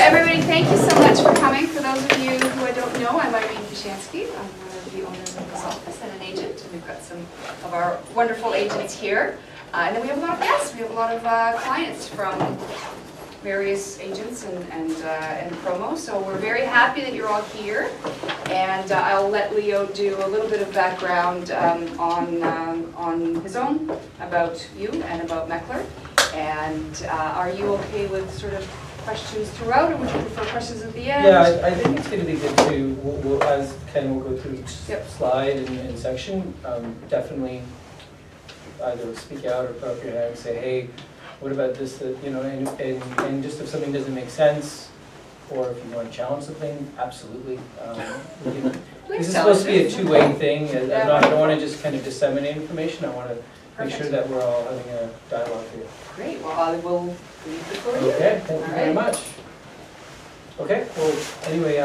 everybody, thank you so much for coming. For those of you who I don't know, I'm Irene Kashansky. I'm one of the owners of this office and an agent. We've got some of our wonderful agents here. And then we have a lot of guests. We have a lot of clients from various agents and promos. So we're very happy that you're all here. And I'll let Leo do a little bit of background on his own, about you and about Meckler. And are you okay with sort of questions throughout, or would you prefer questions at the end? Yeah, I think it's going to be good to, as Ken will go through each slide and section, definitely either speak out or put up your hand and say, hey, what about this, that, you know, and just if something doesn't make sense, or if you want to challenge something, absolutely. This is supposed to be a two-way thing. I don't want to just kind of disseminate information. I want to make sure that we're all having a dialogue here. Great. Well, I will leave the floor to you. Okay, thank you very much. Okay, well, anyway,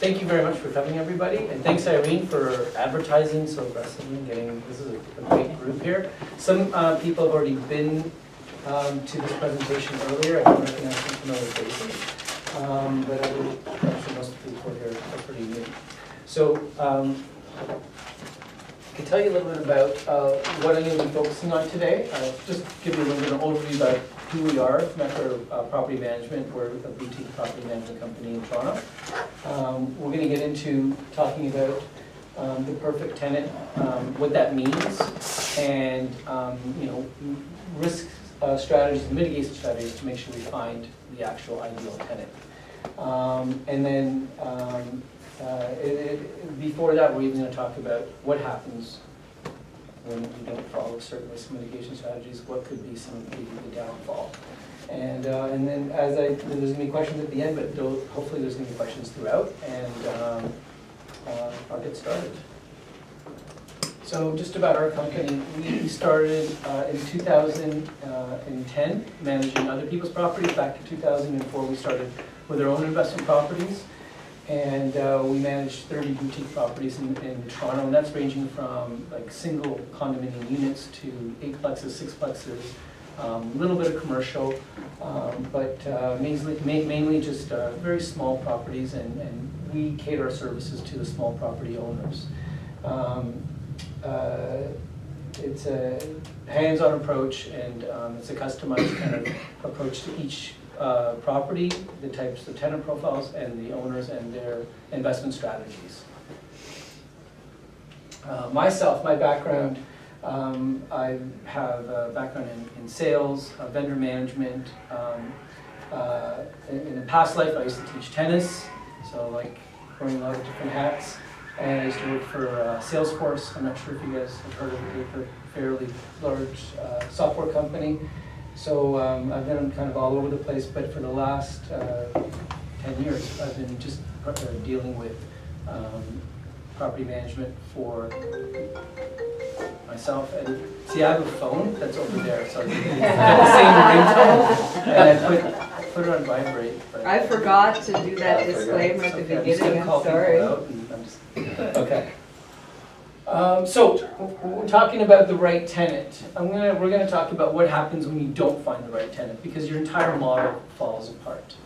thank you very much for coming, everybody, and thanks, Irene, for advertising so aggressively and getting, this is a great group here. Some people have already been to this presentation earlier. I don't recognize some familiar faces, but I'm sure most of the people here are pretty new. So, I can tell you a little bit about what I'm going to be focusing on today. Just give you a little bit of an overview about who we are, Meckler Property Management. We're a boutique property management company in Toronto. We're going to get into talking about the perfect tenant, what that means, and you know, risk strategies, mitigation strategies to make sure we find the actual ideal tenant. And then before that, we're even going to talk about what happens when you don't follow certain risk mitigation strategies, what could be some of the downfall. And then there's going to be questions at the end, but hopefully there's going to be questions throughout, and I'll get started. So just about our company, we started in 2010 managing other people's properties. Back in 2004, we started with our own investment properties. And we manage 30 boutique properties in Toronto, and that's ranging from like single condominium units to 8-plexes, 6-plexes, a little bit of commercial, but mainly just very small properties, and we cater our services to the small property owners. It's a hands-on approach, and it's a customized kind of approach to each property, the types of tenant profiles, and the owners and their investment strategies. My background, I have a background in sales, vendor management. In a past life, I used to teach tennis, so like wearing a lot of different hats. And I used to work for Salesforce. I'm not sure if you guys have heard of it. They're a fairly large software company. So I've been kind of all over the place, but for the last 10 years, I've been just dealing with property management for myself. And see, I have a phone that's over there, so it's the same ringtone, and I put it on vibrate. But I forgot to do that disclaimer at the beginning, I'm sorry. Okay. So we're talking about the right tenant. We're gonna talk about what happens when you don't find the right tenant, because your entire model falls apart.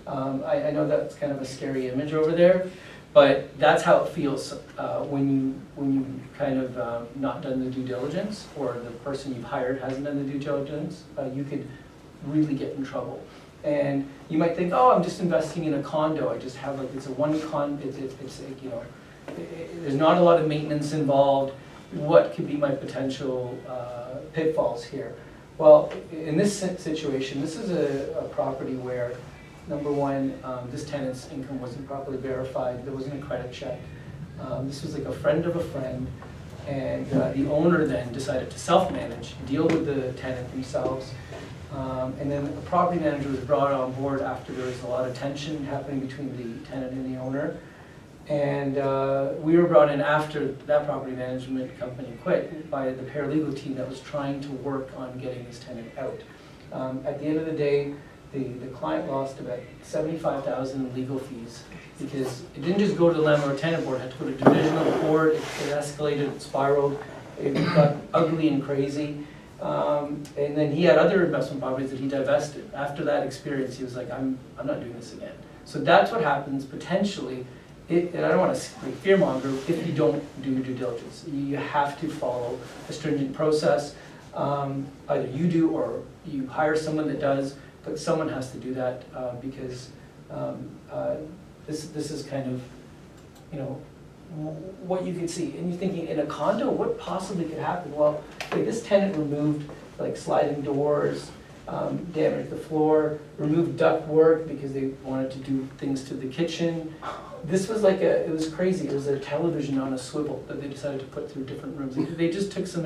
I know that's kind of a scary image over there, but that's how it feels when you kind of not done the due diligence, or the person you've hired hasn't done the due diligence. You could really get in trouble. And you might think, oh, I'm just investing in a condo. I just have like, it's a one condo. It's like, you know, there's not a lot of maintenance involved. What could be my potential pitfalls here? Well, in this situation, this is a property where, number one, this tenant's income wasn't properly verified. There wasn't a credit check. This was like a friend of a friend. And the owner then decided to self-manage, deal with the tenant themselves. And then the property manager was brought on board after there was a lot of tension happening between the tenant and the owner. And we were brought in after that property management company quit by the paralegal team that was trying to work on getting this tenant out. At the end of the day, the client lost about $75,000 in legal fees, because it didn't just go to the landlord tenant board, it had to go to divisional court, it escalated, it spiraled, it got ugly and crazy. And then he had other investment properties that he divested. After that experience, he was like, I'm not doing this again. So that's what happens potentially, and I don't want to fearmonger, if you don't do your due diligence. You have to follow a stringent process. Either you do or you hire someone that does, but someone has to do that because this is kind of, you know, what you can see. And you're thinking, in a condo, what possibly could happen? Well, okay, this tenant removed like sliding doors, damaged the floor, removed ductwork because they wanted to do things to the kitchen. This was like it was crazy. It was a television on a swivel that they decided to put through different rooms. They just took some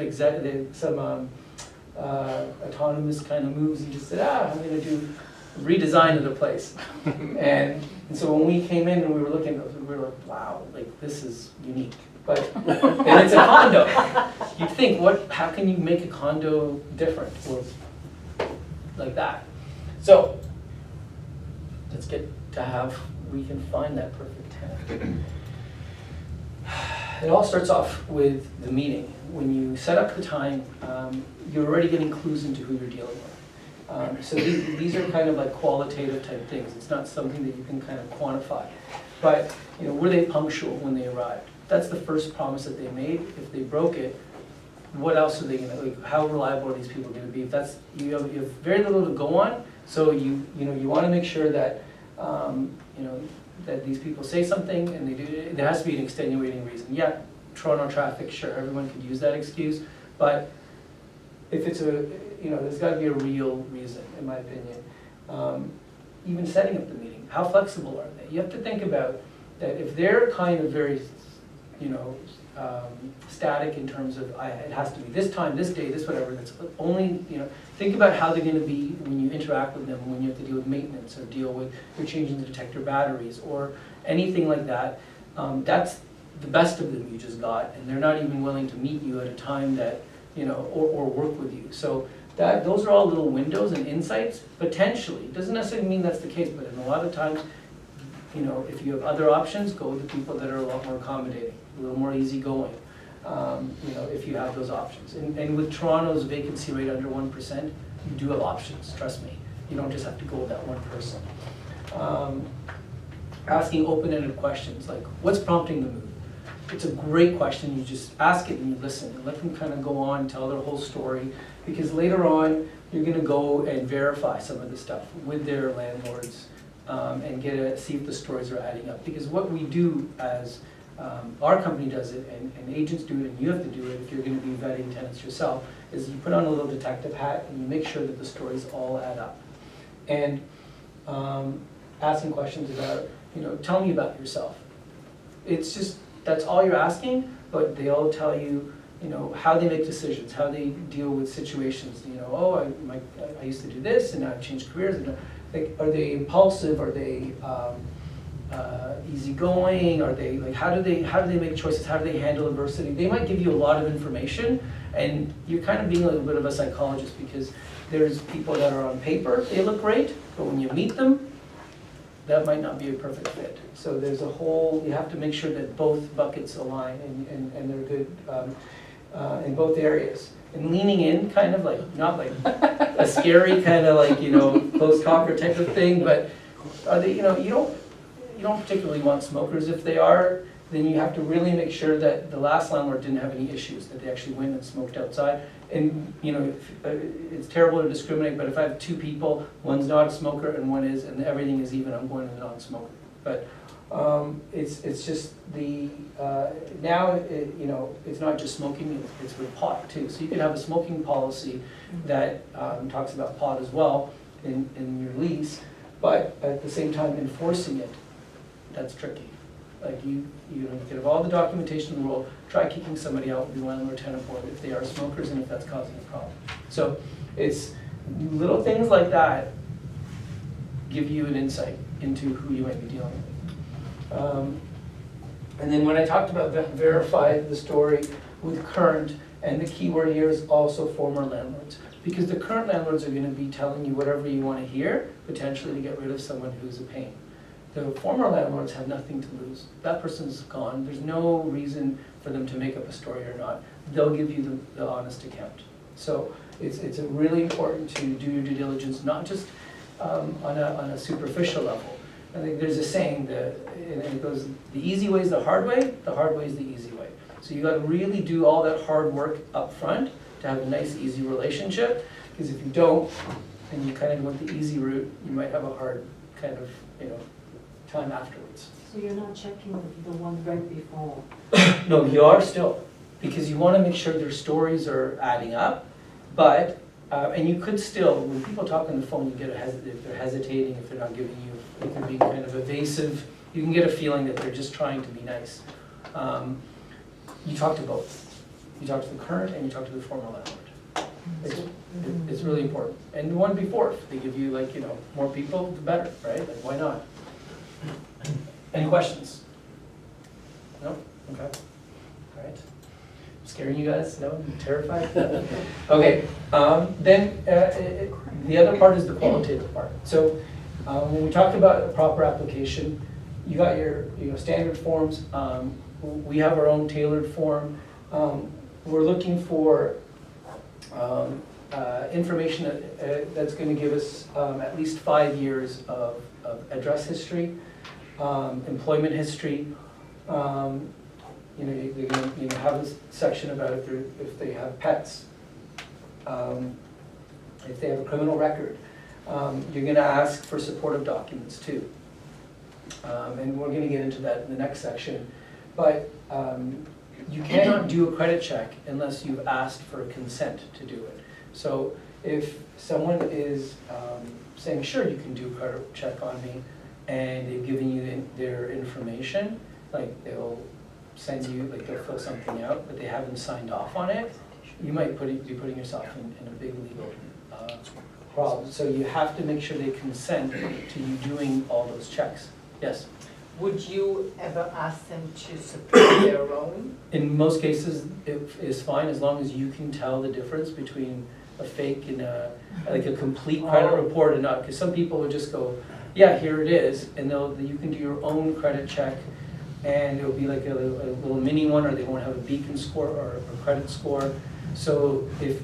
autonomous kind of moves and just said, I'm going to do redesign of the place. and so when we came in and we were looking, we were like, wow, like this is unique. But and it's a condo. You'd think, how can you make a condo different or like that? So let's get to how we can find that perfect tenant. It all starts off with the meeting. When you set up the time, you're already getting clues into who you're dealing with. So these are kind of like qualitative type things. It's not something that you can kind of quantify. But you know, were they punctual when they arrived? That's the first promise that they made. If they broke it, what else are they going to, like, how reliable are these people going to be? If that's, you have very little to go on, so you want to make sure that that these people say something and they do. There has to be an extenuating reason. Yeah, Toronto traffic, sure, everyone could use that excuse, but if it's there's got to be a real reason, in my opinion. Even setting up the meeting, how flexible are they? You have to think about that. If they're kind of very, static in terms of it has to be this time, this day, this whatever. That's only think about how they're going to be when you interact with them, when you have to deal with maintenance or deal with you're changing the detector batteries or anything like that. That's the best of them you just got, and they're not even willing to meet you at a time that or work with you. So those are all little windows and insights potentially. Doesn't necessarily mean that's the case, but in a lot of times, if you have other options, go with the people that are a lot more accommodating, a little more easygoing. If you have those options. And with Toronto's vacancy rate under 1%, you do have options, trust me. You don't just have to go with that one person. Asking open-ended questions, like what's prompting the move? It's a great question. You just ask it and you listen and let them kind of go on, tell their whole story, because later on you're going to go and verify some of the stuff with their landlords and see if the stories are adding up. Because what we do as our company does it, and agents do it, and you have to do it if you're going to be vetting tenants yourself, is you put on a little detective hat and you make sure that the stories all add up. And asking questions about, tell me about yourself. It's just, that's all you're asking, but they all tell you, how they make decisions, how they deal with situations. I used to do this, and I've changed careers. And are they impulsive? Are they easygoing? Are they how do they make choices? How do they handle adversity? They might give you a lot of information, and you're kind of being a little bit of a psychologist because there's people that are on paper, they look great, but when you meet them, that might not be a perfect fit. So there's you have to make sure that both buckets align and they're good in both areas. And leaning in, kind of not like a scary kind of close talker type of thing, but are they, you don't particularly want smokers. If they are, then you have to really make sure that the last landlord didn't have any issues, that they actually went and smoked outside. And it's terrible to discriminate, but if I have two people, one's not a smoker and one is, and everything is even, I'm going to the non-smoker. But it's just now it's not just smoking, it's with pot too. So you could have a smoking policy that talks about pot as well in your lease, but at the same time enforcing it, that's tricky. Like you could have all the documentation in the world, try kicking somebody out with the landlord tenant board if they are smokers and if that's causing a problem. So it's little things like that give you an insight into who you might be dealing with. And then when I talked about verify the story with current, and the key word here is also former landlords, because the current landlords are going to be telling you whatever you want to hear, potentially to get rid of someone who's a pain. The former landlords have nothing to lose. That person's gone. There's no reason for them to make up a story or not. They'll give you the honest account. So it's really important to do your due diligence, not just on a superficial level. I think there's a saying that, and it goes, the easy way is the hard way is the easy way. So you gotta really do all that hard work up front to have a nice, easy relationship, because if you don't, and you kind of went the easy route, you might have a hard kind of, time afterwards. So you're not checking the one right before? No, you are still, because you wanna make sure their stories are adding up, but, and you could still, when people talk on the phone, you get if they're hesitating, if they're not giving you, if they're being kind of evasive, you can get a feeling that they're just trying to be nice. You talk to both. You talk to the current and you talk to the former landlord. It's really important. And the one before, if they give you more people, the better, right? Like, why not? Any questions? No? Okay. All right. Scaring you guys? No? I'm terrified? Okay. Then the other part is the qualitative part. So when we talk about a proper application, you got your standard forms. We have our own tailored form. We're looking for information that's going to give us at least 5 years of address history, employment history. They're going to have a section about if they have pets, if they have a criminal record. You're going to ask for supportive documents too. And we're going to get into that in the next section. But you cannot do a credit check unless you've asked for consent to do it. So if someone is saying, sure, you can do a credit check on me, and they've given you their information, like they'll send you, they'll fill something out, but they haven't signed off on it, you might be putting yourself in a big legal problem. So you have to make sure they consent to you doing all those checks. Yes? Would you ever ask them to supply their own? In most cases, it is fine as long as you can tell the difference between a fake and a complete credit report and not. Because some people would just go, yeah, here it is, and you can do your own credit check, and it'll be like a little mini one, or they won't have a beacon score or a credit score. So if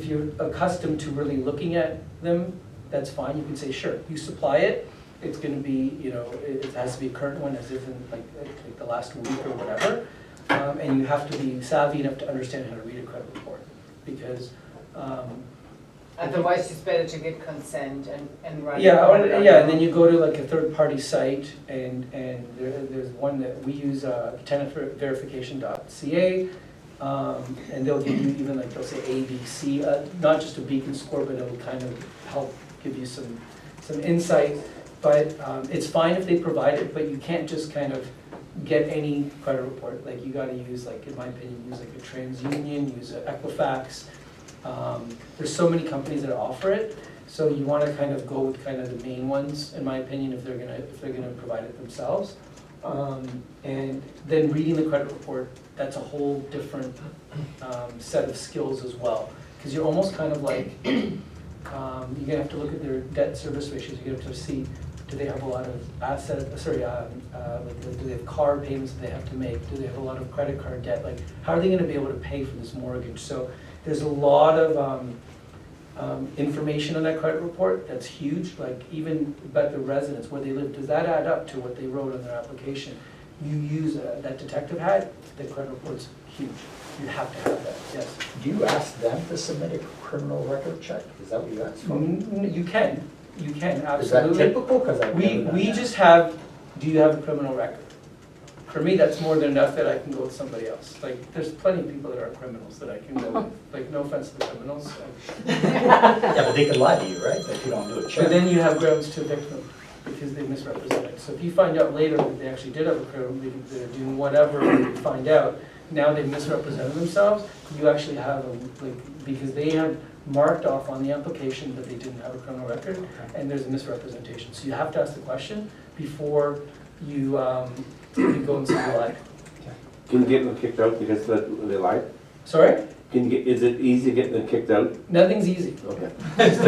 you're accustomed to really looking at them, that's fine. You can say, sure, you supply it. It's going to be, it has to be a current one, as if in like the last week or whatever. And you have to be savvy enough to understand how to read a credit report, because Otherwise, it's better to get consent and run. Yeah, and then you go to like a third-party site, and there's one that we use, tenantverification.ca, and they'll give you even they'll say A, B, C, not just a beacon score, but it'll kind of help give you some insight. But it's fine if they provide it, but you can't just kind of get any credit report. Like, you got to use, in my opinion, use a TransUnion, use Equifax. There's so many companies that offer it, so you want to kind of go with kind of the main ones, in my opinion, if they're gonna provide it themselves. And then reading the credit report, that's a whole different set of skills as well, because you're almost kind of like you're gonna have to look at their debt service ratios. You're gonna have to see, do they have a lot of do they have car payments that they have to make? Do they have a lot of credit card debt? Like, how are they gonna be able to pay for this mortgage? So there's a lot of information on that credit report that's huge, like even about the residence, where they live, does that add up to what they wrote on their application? You use that detective hat, the credit report's huge. You have to have that, yes. Do you ask them to submit a criminal record check? Is that what you ask for? You can, absolutely. Is that typical? Because We just have, do you have a criminal record? For me, that's more than enough that I can go with somebody else. Like, there's plenty of people that are criminals that I can go with. Like, no offense to the criminals. Yeah, but they can lie to you, right? If you don't do a check. But then you have grounds to evict them because they misrepresented. So if you find out later that they actually did have a criminal, they're doing whatever, and you find out, now they've misrepresented themselves, you actually have because they have marked off on the application that they didn't have a criminal record, and there's a misrepresentation. So you have to ask the question before you go and say you lied. Can you get them kicked out because they lied? Sorry? Is it easy to get them kicked out? Nothing's easy. Okay. It's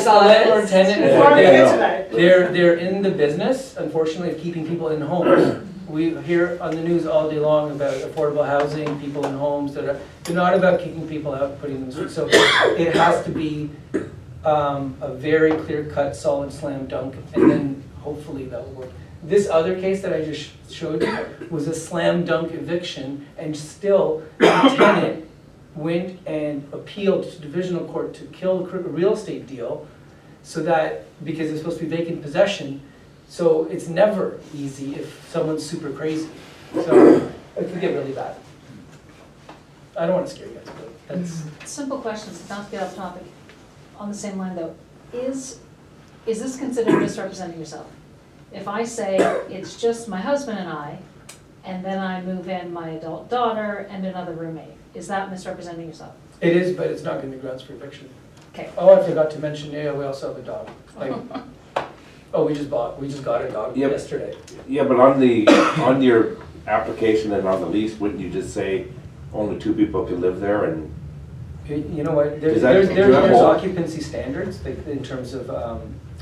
the landlord tenant. They're in the business, unfortunately, of keeping people in homes. We hear on the news all day long about affordable housing, people in homes that are, they're not about kicking people out, putting them in the street. So it has to be a very clear-cut, solid slam dunk, and then hopefully that will work. This other case that I just showed you was a slam dunk eviction, and still the tenant went and appealed to divisional court to kill the real estate deal, so that, because it's supposed to be vacant possession, so it's never easy if someone's super crazy. So it could get really bad. I don't want to scare you guys, but that's, Simple questions, not to get off topic. On the same line though, is this considered misrepresenting yourself? If I say it's just my husband and I, and then I move in my adult daughter and another roommate, is that misrepresenting yourself? it is, but it's not going to be grounds for eviction. Okay. Oh, I forgot to mention, yeah, we also have a dog. Like, oh, we just got a dog Yep. yesterday. Yeah, but on your application and on the lease, wouldn't you just say only 2 people can live there and? You know what, Is that- is that there's all? occupancy standards, like, in terms of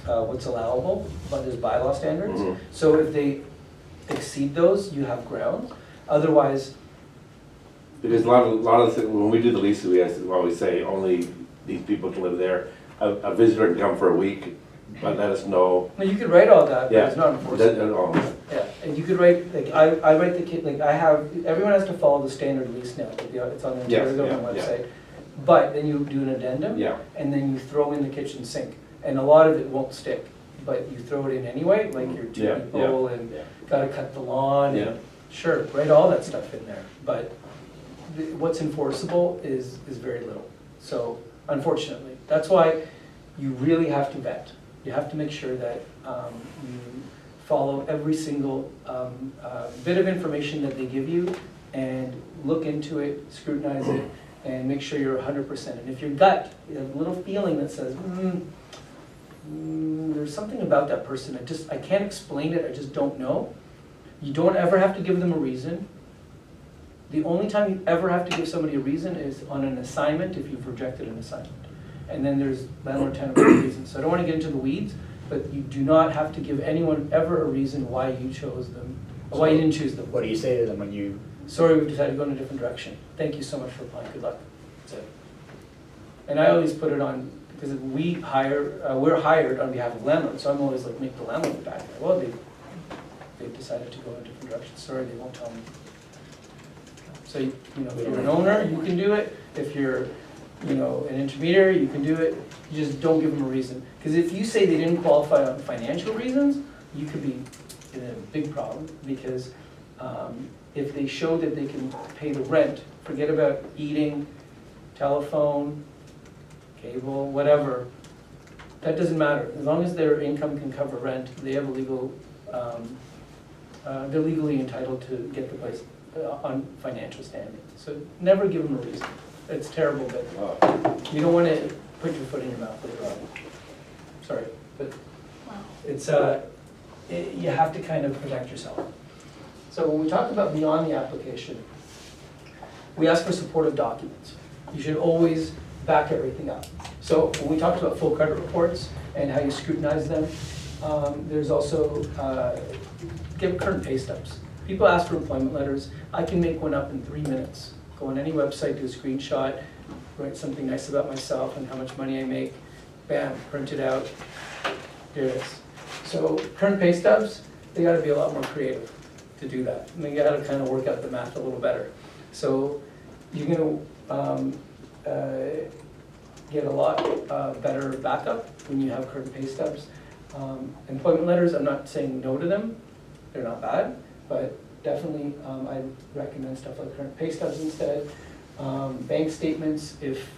what's allowable, but there's bylaw standards. Mhm. So if they exceed those, you have grounds. Otherwise, Because a lot of, when we do the leases, we always say only these people can live there. A visitor can come for a week, but let us know. no, you could write all that, but Yeah. it's not enforceable. Yeah, and you could write, like, I write the kid, like, I have, everyone has to follow the standard lease now, like, it's on the Yes, Ontario government yeah, yeah. website. But then you do an addendum. Yeah. And then you throw in the kitchen sink, and a lot of it won't stick, but you throw it in anyway, like your 2 Yeah, people, and yeah. gotta cut the lawn, Yeah. and, sure, write all that stuff in there, but what's enforceable is very little. So, unfortunately, that's why you really have to vet. You have to make sure that you follow every single bit of information that they give you, and look into it, scrutinize it, and make sure you're 100%. And if your gut, you have a little feeling that says, there's something about that person, I can't explain it, I just don't know. You don't ever have to give them a reason. The only time you ever have to give somebody a reason is on an assignment, if you've rejected an assignment. And then there's landlord-tenant reasons. So I don't want to get into the weeds, but you do not have to give anyone ever a reason why you chose them, or why you didn't choose them. What do you say to them when you, Sorry, we've decided to go in a different direction. Thank you so much for applying, good luck. That's it. And I always put it on, because we're hired on behalf of landlords, so I'm always like, make the landlord back. Well, they've decided to go in a different direction, sorry, they won't tell me. So, you know, if you're an owner, you can do it. If you're, you know, an intermediary, you can do it. You just don't give them a reason. Because if you say they didn't qualify on financial reasons, you could be in a big problem, because if they show that they can pay the rent, forget about eating, telephone, cable, whatever, that doesn't matter. As long as their income can cover rent, they have a legal, they're legally entitled to get the place on financial standing. So never give them a reason. It's terrible, but you don't want to put your foot in your mouth with a problem. Sorry, but it's, you have to kind of protect yourself. So when we talk about beyond the application, we ask for supportive documents. You should always back everything up. So when we talked about full credit reports and how you scrutinize them, there's also give current pay stubs. People ask for employment letters. I can make one up in 3 minutes. Go on any website, do a screenshot, write something nice about myself and how much money I make. Bam, print it out. Here it is. So current pay stubs, they got to be a lot more creative to do that. And they got to kind of work out the math a little better. So you're going to get a lot better backup when you have current pay stubs. Employment letters, I'm not saying no to them. They're not bad, but definitely I recommend stuff like current pay stubs instead. Bank statements, if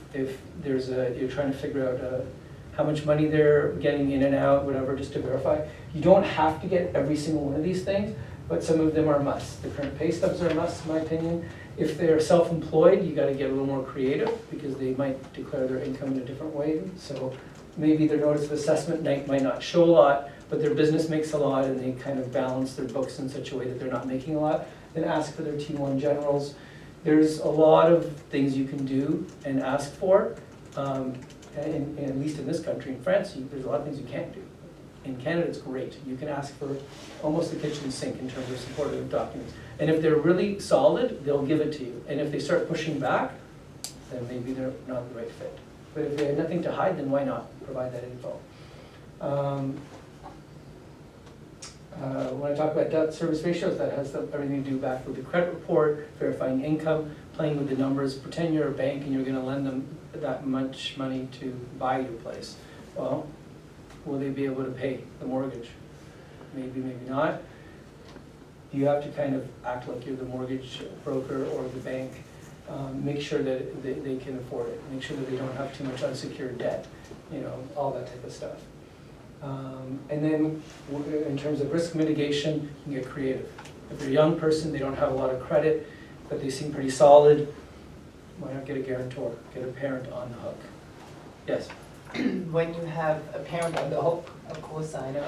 there's you're trying to figure out how much money they're getting in and out, whatever, just to verify. You don't have to get every single one of these things, but some of them are musts. The current pay stubs are a must, in my opinion. If they're self-employed, you got to get a little more creative, because they might declare their income in a different way. So maybe their notice of assessment might not show a lot, but their business makes a lot, and they kind of balance their books in such a way that they're not making a lot. Then ask for their T1 generals. There's a lot of things you can do and ask for. And at least in this country, in France, there's a lot of things you can't do. in Canada, it's great. You can ask for almost a kitchen sink in terms of supportive documents. And if they're really solid, they'll give it to you. And if they start pushing back, then maybe they're not the right fit. But if they have nothing to hide, then why not provide that info? When I talk about debt service ratios, that has everything to do back with the credit report, verifying income, playing with the numbers. Pretend you're a bank and you're going to lend them that much money to buy your place. Well, will they be able to pay the mortgage? Maybe, maybe not. You have to kind of act like you're the mortgage broker or the bank. Make sure that they can afford it. Make sure that they don't have too much unsecured debt, you know, all that type of stuff. And then in terms of risk mitigation, you can get creative. If you're a young person, they don't have a lot of credit, but they seem pretty solid, why not get a guarantor, get a parent on the hook? Yes? When you have a parent on the hook, a co-signer,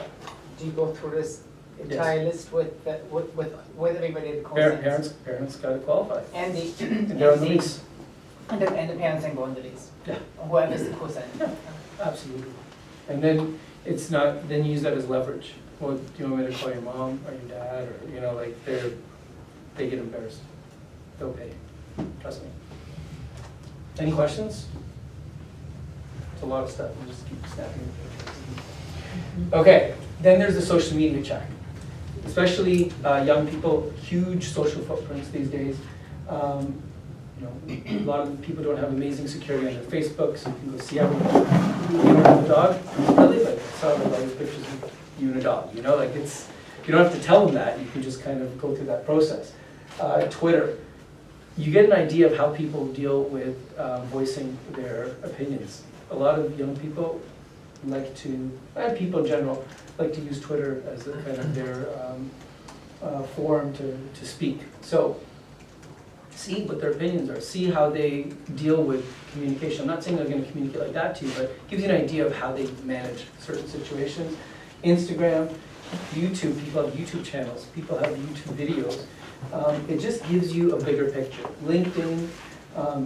do you go through this entire list with everybody that co-signs? Parents gotta qualify. And the, And they're on the lease. and the parents then go on the lease? Yeah. Whoever's the co-signer? Yeah. Absolutely. And then it's not, then you use that as leverage. Well, do you want me to call your mom or your dad, or, you know, like, they get embarrassed. They'll pay, trust me. Any questions? It's a lot of stuff, we'll just keep snapping. Okay, then there's the social media check. Especially young people, huge social footprints these days. You know, a lot of people don't have amazing security on their Facebook, so you can go see everyone. You don't have a dog? Really? Like, I saw all these pictures of you and a dog, you know? Like, it's, you don't have to tell them that, you can just kind of go through that process. Twitter, you get an idea of how people deal with voicing their opinions. A lot of young people like to, and people in general, like to use Twitter as a kind of their forum to speak. So, see what their opinions are, see how they deal with communication. I'm not saying they're going to communicate like that to you, but it gives you an idea of how they manage certain situations. Instagram, YouTube, people have YouTube channels, people have YouTube videos. It just gives you a bigger picture. LinkedIn,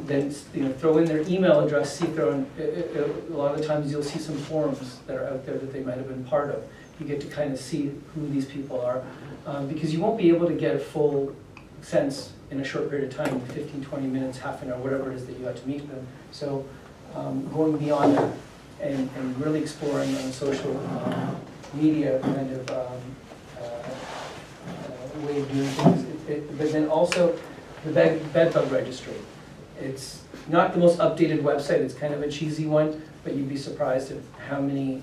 then throw in their email address, see if they're on, a lot of times you'll see some forums that are out there that they might have been part of. You get to kind of see who these people are, because you won't be able to get a full sense in a short period of time, 15, 20 minutes, half an hour, whatever it is that you have to meet them. So going beyond that and really exploring on social media kind of way of doing things. But then also the bed bug registry. It's not the most updated website, it's kind of a cheesy one, but you'd be surprised at how many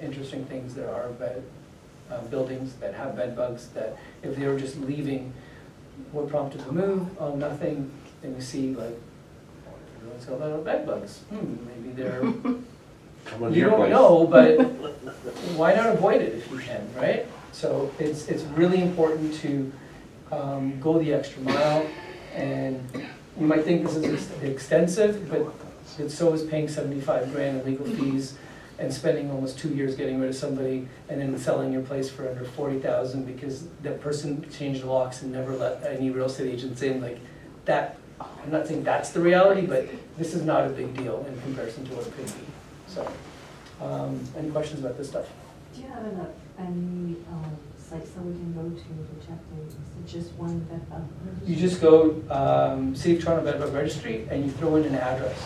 interesting things there are about buildings that have bed bugs, that if they were just leaving, what prompted the move? Oh, nothing. Then you see, like, everyone's got a lot of bed bugs. Maybe they're, Come on to you your don't place. know, but why not avoid it if you can, right? So it's really important to go the extra mile, and you might think this is extensive, but so is paying 75 grand in legal fees and spending almost 2 years getting rid of somebody and then selling your place for under 40,000 because that person changed the locks and never let any real estate agents in. Like that, I'm not saying that's the reality, but this is not a big deal in comparison to what it could be. So, any questions about this stuff? Do you have any sites that we can go to check the, is it just one bed bug? You just go City of Toronto Bed Bug Registry and you throw in an address.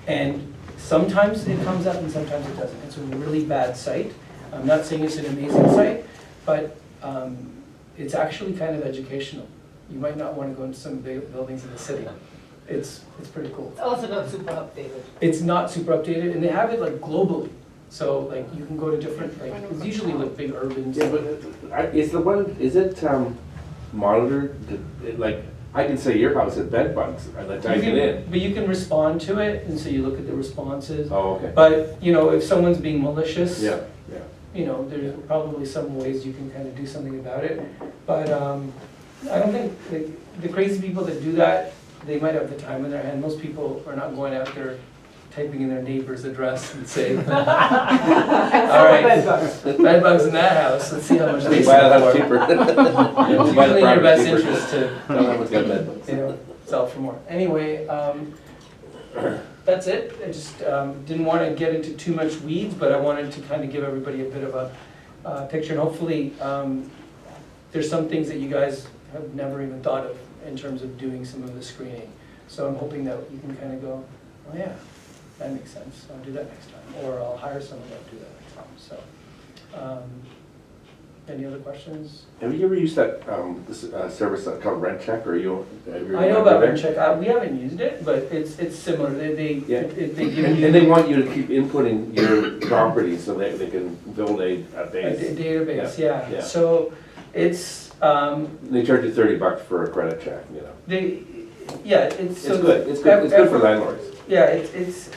And sometimes it comes up and sometimes it doesn't. It's a really bad site. I'm not saying it's an amazing site, but it's actually kind of educational. You might not want to go into some big buildings in the city. It's pretty cool. It's also not super updated. It's not super updated, and they have it like globally. So like you can go to different, like it's usually like big urban. Yeah, but is the one, is it monitored? Like, I can say your house had bed bugs, and then type it in. But you can respond to it, and so you look at the responses. Oh, okay. But, you know, if someone's being malicious, Yeah. you know, there's probably some ways you can kind of do something about it. But I don't think, like, the crazy people that do that, they might have the time in their hand. Most people are not going out there typing in their neighbor's address and say, all right, bed bugs in that house, let's see how much they sell for. cheaper. It's usually in your best interest to, Tell them it's got bed bugs. you know, sell for more. Anyway, that's it. I just didn't want to get into too much weeds, but I wanted to kind of give everybody a bit of a picture. And hopefully, there's some things that you guys have never even thought of in terms of doing some of the screening. So I'm hoping that you can kind of go, oh yeah, that makes sense, I'll do that next time. Or I'll hire someone to do that next time. So, any other questions? Have you ever used that, service called Rent Check, or you? Have you I know about Rent Rent Check. We haven't used it, but it's similar. They Yeah. give you. And they want you to keep inputting your property so that they can build a A base. database, Yeah. yeah. So it's, They charge you $30 for a credit check, you know. it's. It's good, it's good for landlords. Yeah, it's,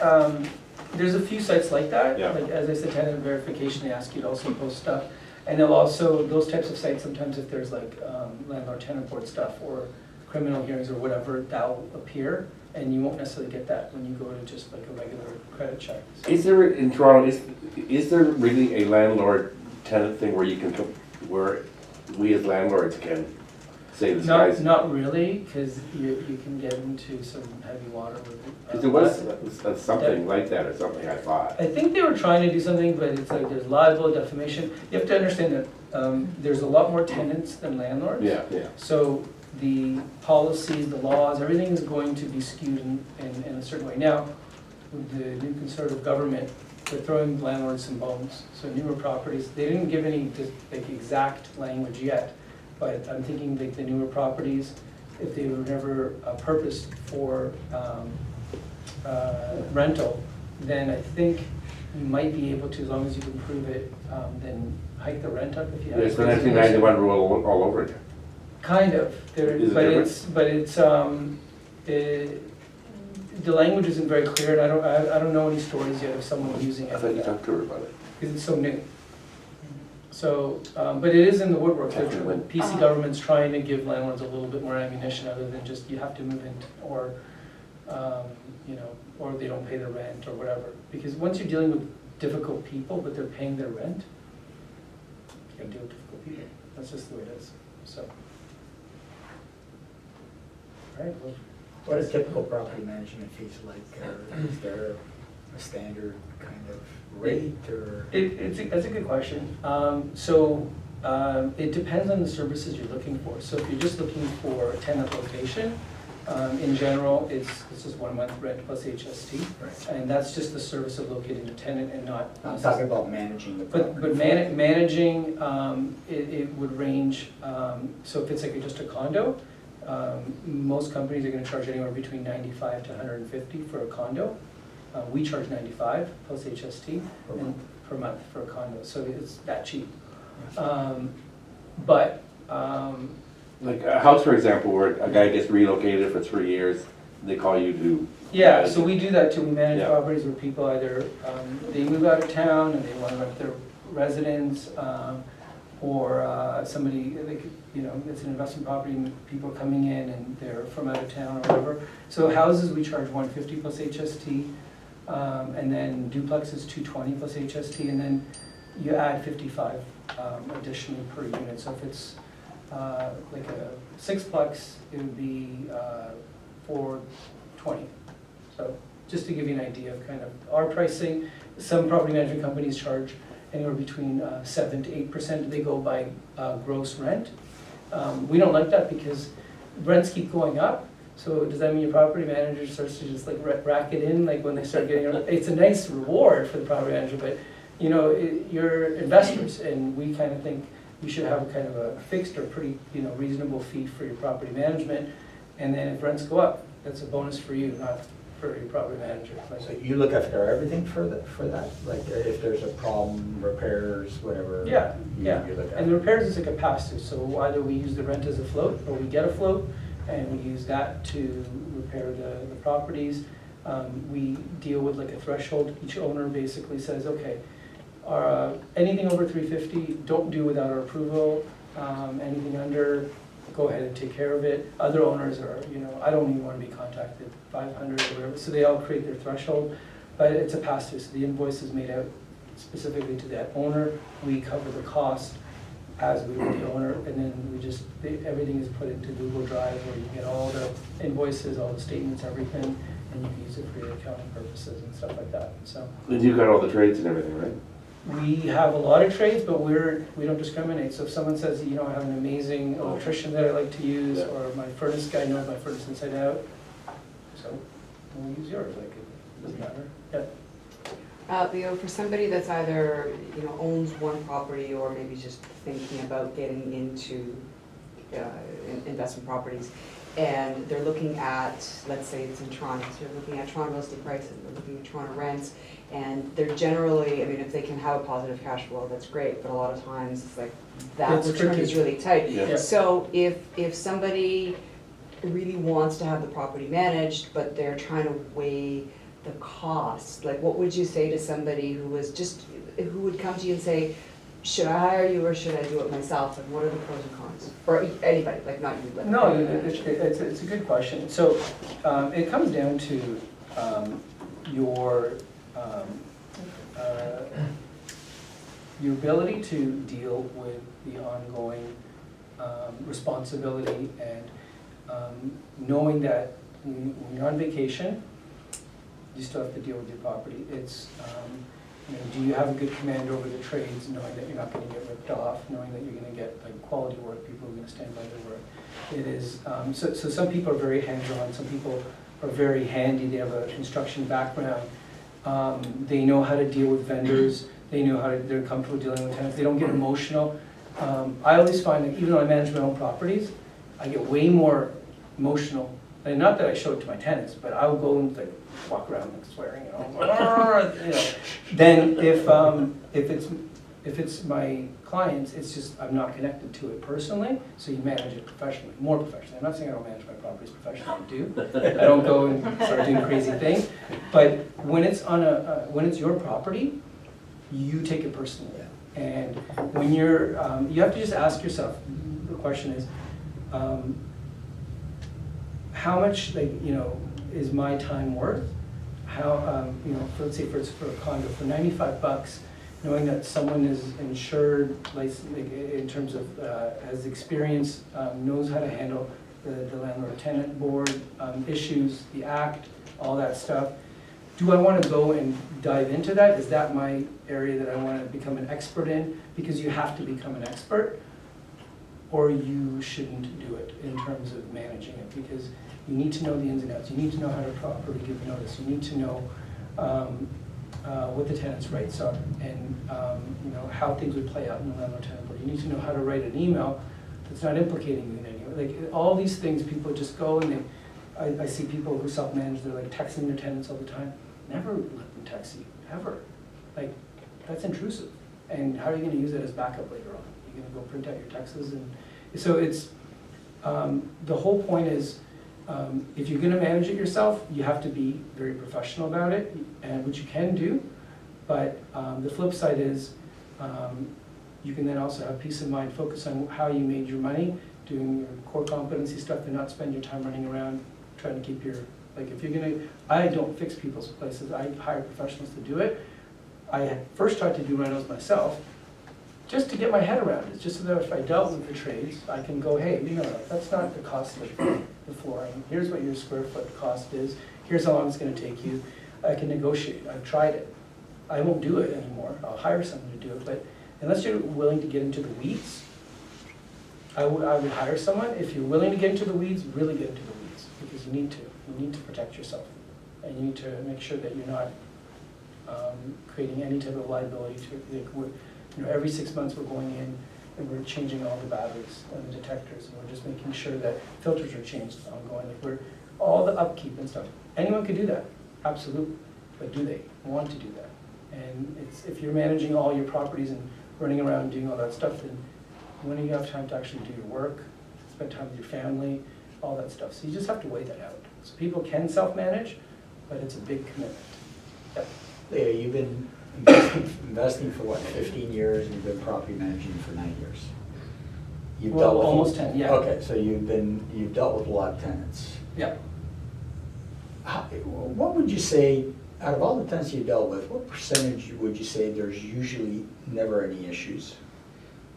there's a few sites like that. Yeah. Like, as I said, tenant verification, they ask you to also post stuff. And they'll also, those types of sites, sometimes if there's like landlord tenant board stuff or criminal hearings or whatever, that'll appear. And you won't necessarily get that when you go to just like a regular credit check. So- Is there, in Toronto, is there really a landlord tenant thing where you can, where we as landlords can say this guy's? Not really, because you can get into some heavy water with it. Because there was something like that or something, I thought. I think they were trying to do something, but it's like there's libel, defamation. You have to understand that there's a lot more tenants than landlords. Yeah, yeah. So the policies, the laws, everything is going to be skewed in a certain way. Now, with the new conservative government, they're throwing landlords some bones. So newer properties, they didn't give any like exact language yet, but I'm thinking like the newer properties, if they were never purposed for rental, then I think you might be able to, as long as you can prove it, then hike the rent up if you have. It's the 1991 rule all over again. Kind of, Is it but it's, the language isn't very clear, and I don't know any stories yet of someone using I thought you it, talked to her about it. because it's so new. So, but it is in the woodwork, the Definitely. PC government's trying to give landlords a little bit more ammunition other than just you have to move in, or, you know, or they don't pay their rent or whatever. Because once you're dealing with difficult people, but they're paying their rent, you gotta deal with difficult people. That's just the way it is, so. All right, well, What are typical property management fees like? Is there a standard kind of rate or? That's a good question. It depends on the services you're looking for. So if you're just looking for a tenant location, in general, it's just 1 month rent plus HST. Right. And that's just the service of locating a tenant and not. I'm talking about managing the But property. managing, it would range, so if it's like just a condo, most companies are gonna charge anywhere between 95 to 150 for a condo. We charge 95 plus HST and per month for a condo, so it's that cheap. Like a house, for example, where a guy gets relocated for 3 years, they call you to. Yeah, so we do that too. We manage Yeah. properties where people either, they move out of town and they want to rent their residence, or somebody, they could, you know, it's an investment property and people are coming in and they're from out of town or whatever. So houses, we charge 150 plus HST, and then duplexes 220 plus HST, and then you add 55 additionally per unit. So if it's like a sixplex, it would be 420. So just to give you an idea of kind of our pricing, some property management companies charge anywhere between 7 to 8%. They go by gross rent. We don't like that because rents keep going up. So does that mean your property manager starts to just like rack it in, like when they start getting, it's a nice reward for the property manager, but you know, you're investors, and we kind of think you should have a kind of a fixed or pretty, you know, reasonable fee for your property management. And then if rents go up, that's a bonus for you, not for your property manager. So you look after everything for that? Like if there's a problem, repairs, whatever? Yeah, you yeah. look after? And the repairs is like a pass-through, so either we use the rent as a float, or we get a float, and we use that to repair the properties. We deal with like a threshold. Each owner basically says, okay, anything over 350, don't do without our approval. Anything under, go ahead and take care of it. Other owners are, you know, I don't even want to be contacted, 500 or whatever. So they all create their threshold, but it's a pass-through. So the invoice is made out specifically to that owner. We cover the cost as we would the owner, and then we just, everything is put into Google Drive where you get all the invoices, all the statements, everything, and you can use it for your accounting purposes and stuff like that, so. And you've got all the trades and everything, right? We have a lot of trades, but we don't discriminate, so if someone says, you know, I have an amazing electrician that I like to use, Yeah. or my furnace guy knows my furnace inside out, so we'll use yours, like, it doesn't matter, yeah. Leo, for somebody that's either, you know, owns one property or maybe just thinking about getting into investment properties, and they're looking at, let's say it's in Toronto, so they're looking at Toronto real estate prices, they're looking at Toronto rents, and they're generally, I mean, if they can have a positive cash flow, that's great, but a lot of times it's like, that It's return is tricky. really tight. Yeah. So if somebody really wants to have the property managed, but they're trying to weigh the cost, like what would you say to somebody who was just, who would come to you and say, should I hire you or should I do it myself, and what are the pros and cons? Or anybody, like not you, but. No, it's a good question. So it comes down to your ability to deal with the ongoing responsibility and knowing that when you're on vacation, you still have to deal with your property. It's, you know, do you have a good command over the trades, knowing that you're not gonna get ripped off, knowing that you're gonna get like quality work, people who are gonna stand by their work. It is, so some people are very hands-on, some people are very handy, they have a construction background. They know how to deal with vendors, they know how to, they're comfortable dealing with tenants, they don't get emotional. I always find that even though I manage my own properties, I get way more emotional. And not that I show it to my tenants, but I'll go and like walk around like swearing, you know. Then if it's my clients, it's just I'm not connected to it personally, so you manage it professionally, more professionally. I'm not saying I don't manage my properties professionally, I do. I don't go and start doing crazy things, but when it's on when it's your property, you take it personally. And when you're, you have to just ask yourself. The question is, how much, like, you know, is my time worth? How, you know, let's say for a condo, for $95, knowing that someone is insured, like in terms of, has experience, knows how to handle the landlord-tenant board issues, the act, all that stuff. Do I want to go and dive into that? Is that my area that I want to become an expert in? Because you have to become an expert, or you shouldn't do it in terms of managing it, because you need to know the ins and outs. You need to know how to properly give notice. You need to know what the tenant's rights are, and you know how things would play out in the landlord-tenant board. You need to know how to write an email that's not implicating you in any way. Like all these things, people just go and they. I see people who self-manage. They're like texting their tenants all the time. Never let them text you, ever. Like that's intrusive. And how are you going to use it as backup later on? You're going to go print out your texts, and so it's the whole point is. If you're going to manage it yourself, you have to be very professional about it, and which you can do. But the flip side is you can then also have peace of mind, focus on how you made your money, doing your core competency stuff, and not spend your time running around trying to keep your, like if you're going to, I don't fix people's places, I hire professionals to do it. I first tried to do rentals myself, just to get my head around it, just so that if I dealt with the trades, I can go, hey, you know, that's not the cost of the flooring. Here's what your square foot cost is. Here's how long it's going to take you. I can negotiate. I've tried it. I won't do it anymore. I'll hire someone to do it. But unless you're willing to get into the weeds, I would hire someone. If you're willing to get into the weeds, really get into the weeds, because you need to. You need to protect yourself, and you need to make sure that you're not creating any type of liability to. Like, you know, every 6 months we're going in and we're changing all the batteries and the detectors, and we're just making sure that filters are changed ongoing. Like we're all the upkeep and stuff. Anyone could do that, absolutely, but do they want to do that? And it's if you're managing all your properties and running around doing all that stuff, then when do you have time to actually do your work, spend time with your family, all that stuff? So you just have to weigh that out. So people can self-manage, but it's a big commitment. Yep. Leo, you've been investing for what, 15 years, and you've been property managing for 9 years. You've Well, dealt with almost 10, yeah. Okay, so you've dealt with a lot of tenants. Yep. What would you say, out of all the tenants you dealt with, what percentage would you say there's usually never any issues?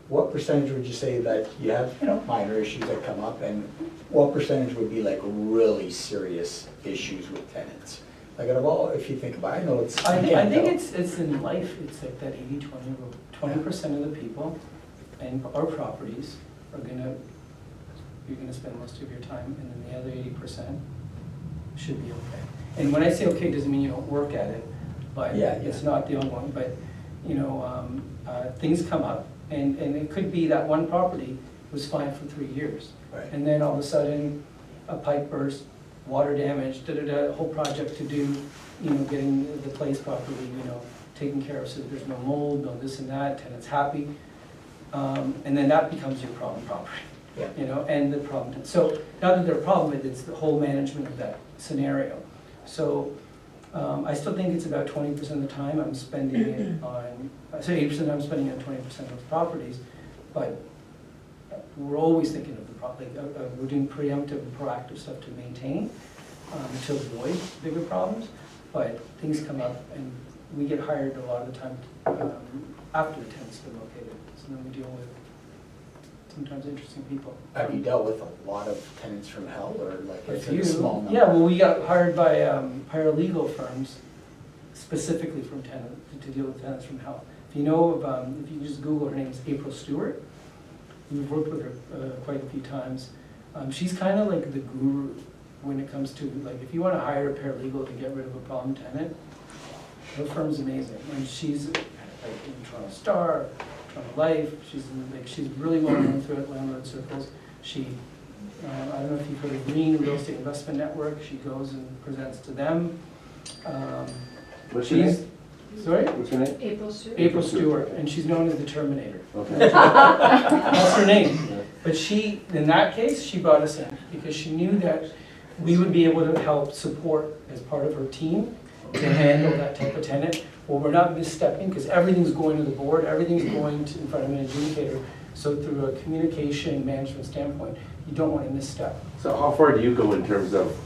what percentage would you say that you have, you know, minor issues that come up, and what percentage would be like really serious issues with tenants? Like out of all, if you think about it, I know it's. I you can't think tell. it's in life, it's like that 80-20 rule. 20% of the people and our properties are you're gonna spend most of your time, and then the other 80% should be okay. And when I say okay, doesn't mean you don't work at it, but Yeah, it's yeah. not the only one, but, you know, things come up, and it could be that one property was fine for 3 years. Right. And then all of a sudden, a pipe burst, water damage, a whole project to do, you know, getting the place properly, you know, taken care of so that there's no mold, no this and that, tenant's happy. And then that becomes your problem property, Yeah. you know, and the problem. So not that they're a problem, it's the whole management of that scenario. So I still think it's about 20% of the time I'm spending it on, I say 80% I'm spending on 20% of properties, but we're always thinking of the property, we're doing preemptive and proactive stuff to maintain, to avoid bigger problems, but things come up and we get hired a lot of the time after the tenant's been located, so then we deal with sometimes interesting people. Have you dealt with a lot of tenants from hell, or like A is it few, a small number? yeah, well, we got hired by paralegal firms specifically from to deal with tenants from hell. If you know of, if you just Google, her name is April Stewart. We've worked with her quite a few times. She's kind of like the guru when it comes to, like, if you want to hire a paralegal to get rid of a problem tenant, her firm's amazing. And she's like in Toronto Star, Toronto Life, she's really well known throughout landlord circles. She, I don't know if you've heard of Green Real Estate Investment Network, she goes and presents to them. What's your She's, name? sorry? What's your name? April Stewart? April Stewart, and she's known as the Terminator. Okay. That's her name. But she, in that case, she brought us in because she knew that we would be able to help support as part of her team to handle that type of tenant. Well, we're not misstepping because everything's going to the board, everything's going to, in front of an adjudicator. So through a communication management standpoint, you don't want to misstep. So how far do you go in terms of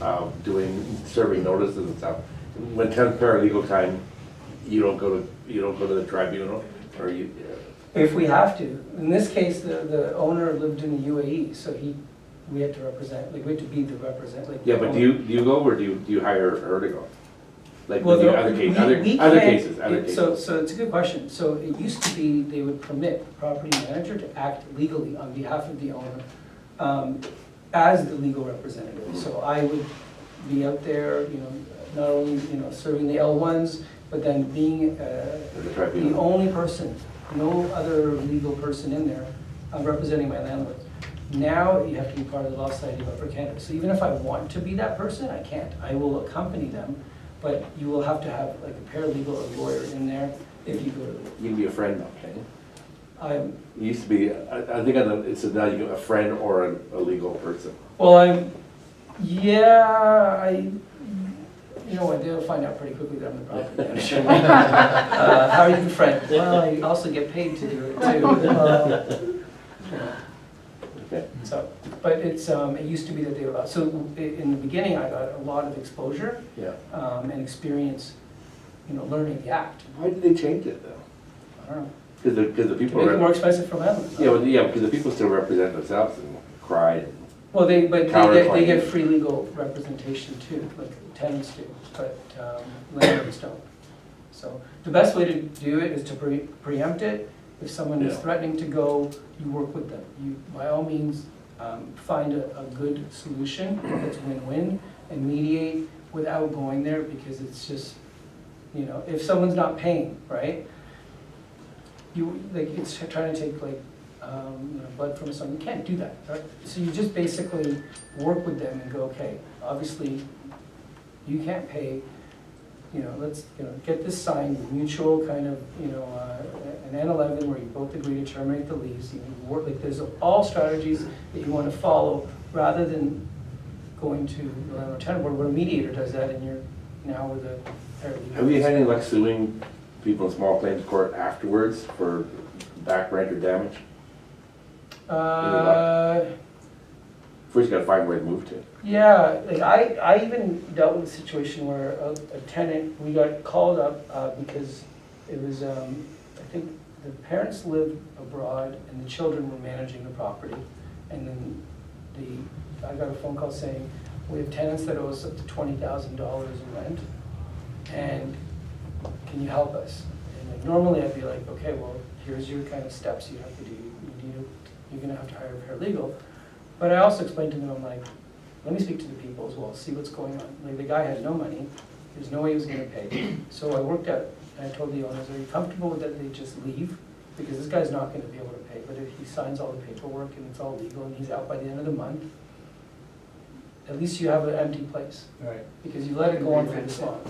serving notices and stuff? When tenant paralegal time, you don't go to the tribunal, or you? If we have to. In this case, the owner lived in the UAE, so we had to represent, like, we had to be the represent, like. Yeah, but do you go, or do you hire her to go? Like Well, with the there- other case, we other can't- cases, other cases. So it's a good question. So it used to be they would permit the property manager to act legally on behalf of the owner as the legal representative. So I would be out there, you know, not only, you know, serving the L1s, but then being The the tribunal. only person, no other legal person in there representing my landlords. Now you have to be part of the Law Society of Upper Canada. So even if I want to be that person, I can't. I will accompany them, but you will have to have like a paralegal or lawyer in there if you go to the. You can be a friend now, can you? I'm, It used to be, I think it's now you a friend or a legal person. well, you know what, they'll find out pretty quickly that I'm the property manager. How are you friend? Well, I also get paid to do it too. Okay. So, but it used to be that they were allowed, so in the beginning, I got a lot of exposure Yeah. and experience, you know, learning the act. Why did they change it though? I don't know, Because the to people. make it more expensive for landlords. Yeah, because the people still represent themselves and cry. Well, they Counterclaim. get free legal representation too, like tenants do, but landlords don't. So the best way to do it is to preempt it. If someone is Yeah. threatening to go, you work with them. You, by all means, find a good solution that's win-win and mediate without going there, because it's just, you know, if someone's not paying, right? It's trying to take like, you know, blood from someone, you can't do that, right? So you just basically work with them and go, okay, obviously, you can't pay, you know, let's, you know, get this signed, mutual kind of, you know, an N11 where you both agree to terminate the lease. You work, like, there's all strategies that you want to follow, rather than going to the landlord tenant board, where a mediator does that, and you're now with a paralegal. Have you had any luck suing people in small claims court afterwards for back rent or damage? First you gotta find where to move to. Yeah, like I even dealt with a situation where a tenant, we got called up because it was, I think the parents lived abroad and the children were managing the property. And then I got a phone call saying, we have tenants that owe us up to $20,000 in rent, and can you help us? And like, normally I'd be like, okay, well, here's your kind of steps you have to do. You're gonna have to hire a paralegal. But I also explained to them, I'm like, let me speak to the people as well, see what's going on. Like, the guy had no money, there's no way he was gonna pay. So I worked out, and I told the owners, are you comfortable with that they just leave? Because this guy's not gonna be able to pay, but if he signs all the paperwork and it's all legal and he's out by the end of the month, at least you have an empty place, Right. because you let it go on for this long.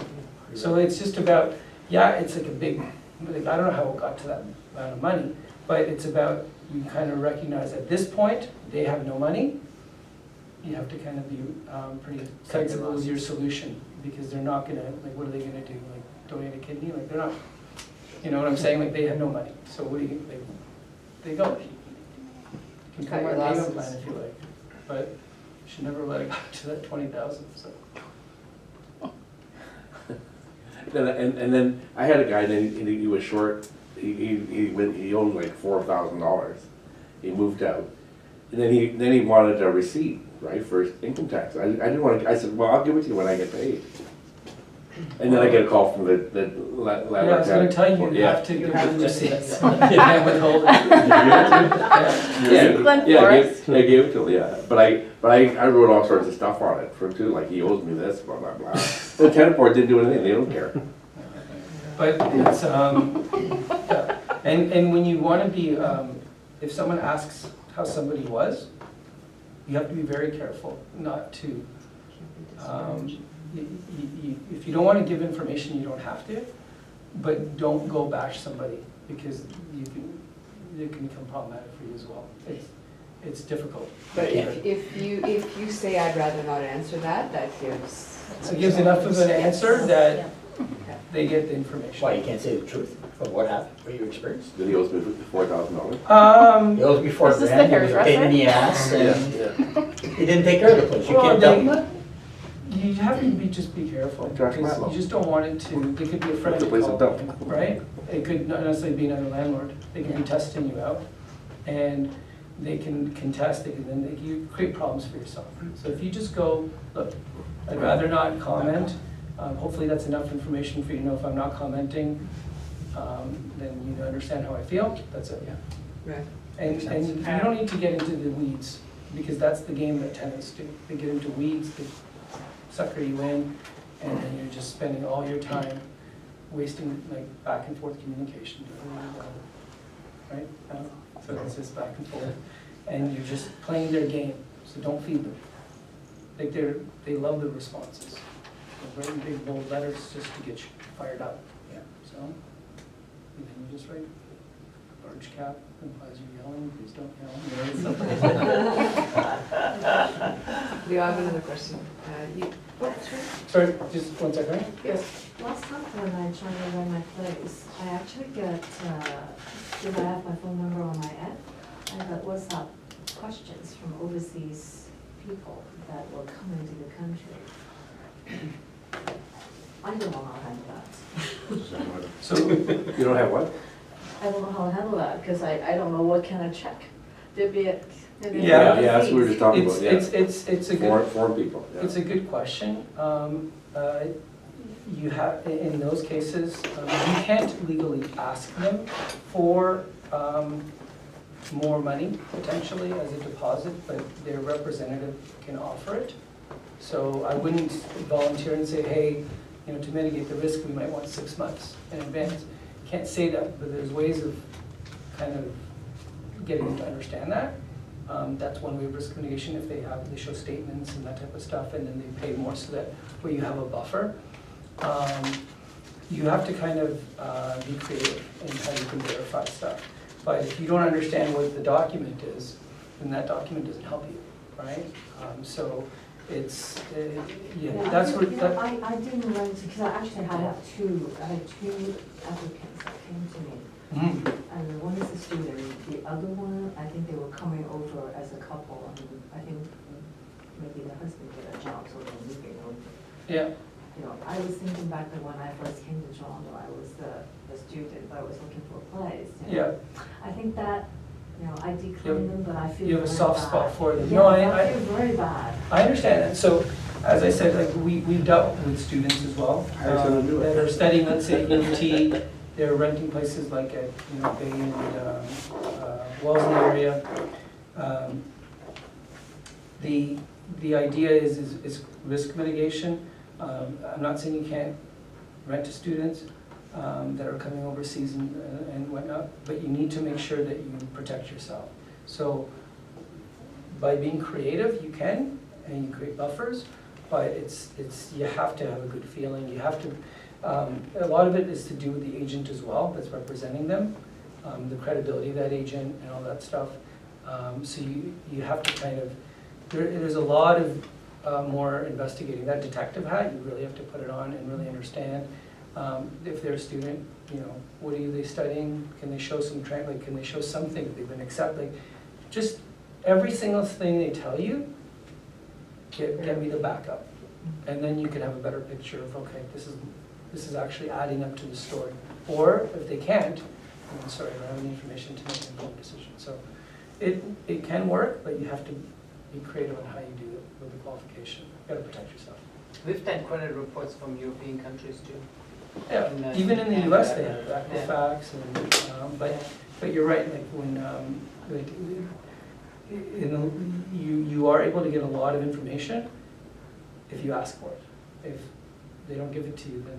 So it's just about, yeah, it's like a big, like, I don't know how it got to that amount of money, but it's about, you kind of recognize at this point, they have no money. You have to kind of be pretty sensible as your solution, because they're not gonna, like, what are they gonna do? Like, donate a kidney? Like, they're not, you know what I'm saying? Like, they have no money. So what do you, they go, you can Cut come your on a payment losses. plan if you like, but you should never let it go to that 20,000, so. And then I had a guy, and he was short, he owned like $4,000. He moved out. And then he wanted a receipt, right, for his income tax. I didn't want to, I said, well, I'll give it to you when I get paid. And then I get a call from the landlord. Yeah, I was gonna tell you, you Yeah. have to give them receipts. You can't withhold it. I gave it to him, yeah. But I wrote all sorts of stuff on it for too, like he owes me this, blah, blah, blah. The tenant board didn't do anything, they don't care. But it's, yeah. And when you want to be, if someone asks how somebody was, you have to be very careful not to, if you don't want to give information, you don't have to, but don't go bash somebody, because it can become problematic for you as well. It's difficult. But if you say I'd rather not answer that, that gives. So it gives enough of an answer that Yeah. they get the information. Why, you can't say the truth of what happened, what you experienced? Then he owes me $4,000. He owes me $4,000, Is this the he was a hairdresser? pain in the ass, and Yeah. he didn't take care of the place, you Well, can't tell him that? You have to just be careful, Trash because landlord. you just don't want it to, they could be a friend The to place call, is dump. right? It could not necessarily be another landlord, they can be testing you out, and they can contest it, and then you create problems for yourself. So if you just go, look, I'd rather not comment, hopefully that's enough information for you to know if I'm not commenting, then you understand how I feel, that's it. Right. And you don't need to get into the weeds, because that's the game that tenants do. They get into weeds, they sucker you in, and then you're just spending all your time wasting like back and forth communication. Right? So it's just back and forth. And you're just playing their game, so don't feed them. Like they love the responses. They're writing big bold letters just to get you fired up. Yeah. So, and then you just write large cap implies you're yelling, please don't yell. Leo, I have another question. Sorry, just 1 second. Yes. Last time when I tried to rent my place, I actually got, did I have my phone number on my app? I got WhatsApp questions from overseas people that were coming to the country. I don't know how to handle that. So, You don't have what? I don't know how to handle that, because I don't know what kind of check. There'd be a. Yeah, that's what we were just talking about, yeah. it's a good, Foreign people, yeah. it's a good question. You have, in those cases, you can't legally ask them for more money potentially as a deposit, but their representative can offer it. So I wouldn't volunteer and say, hey, you know, to mitigate the risk, we might want 6 months in advance. Can't say that, but there's ways of kind of getting them to understand that. That's one way of risk mitigation, if they show statements and that type of stuff, and then they pay more, so that where you have a buffer. You have to kind of be creative in how you can verify stuff. But if you don't understand what the document is, then that document doesn't help you, right? So it's, that's what, You know, I didn't rent, because I actually had two applicants that came to me. And one is a student, the other one, I think they were coming over as a couple, and I think maybe the husband did a job, so they're moving over. yeah. You know, I was thinking back that when I first came to Toronto, I was a student, but I was looking for a place. you know. Yeah, think that, I decline them, but I feel You have a very soft bad. spot for them. Yeah, No, I feel very bad. I understand that. So, as I said, like we've dealt with students as well Hire someone to do it. that are studying, let's say, at UT. They're renting places like at Bay and Wellesley area. The idea is risk mitigation. I'm not saying you can't rent to students that are coming overseas and whatnot, but you need to make sure that you protect yourself. So by being creative, you can, and you create buffers, but you have to have a good feeling. You have to, a lot of it is to do with the agent as well that's representing them, the credibility of that agent and all that stuff. So you have to kind of, there's a lot of more investigating. That detective hat, you really have to put it on and really understand. If they're a student, what are they studying? Can they show some like, can they show something that they've been accepted? Like, just every single thing they tell you, get me the backup. And then you can have a better picture of, okay, this is actually adding up to the story. Or if they can't, I'm sorry, I don't have any information to make an informed decision. So it can work, but you have to be creative on how you do it with the qualification. You've got to protect yourself. We've done credit reports from European countries too. Yeah, even in the US they have Equifax, and, but you're right, like when, like, you are able to get a lot of information if you ask for it. If they don't give it to you, then,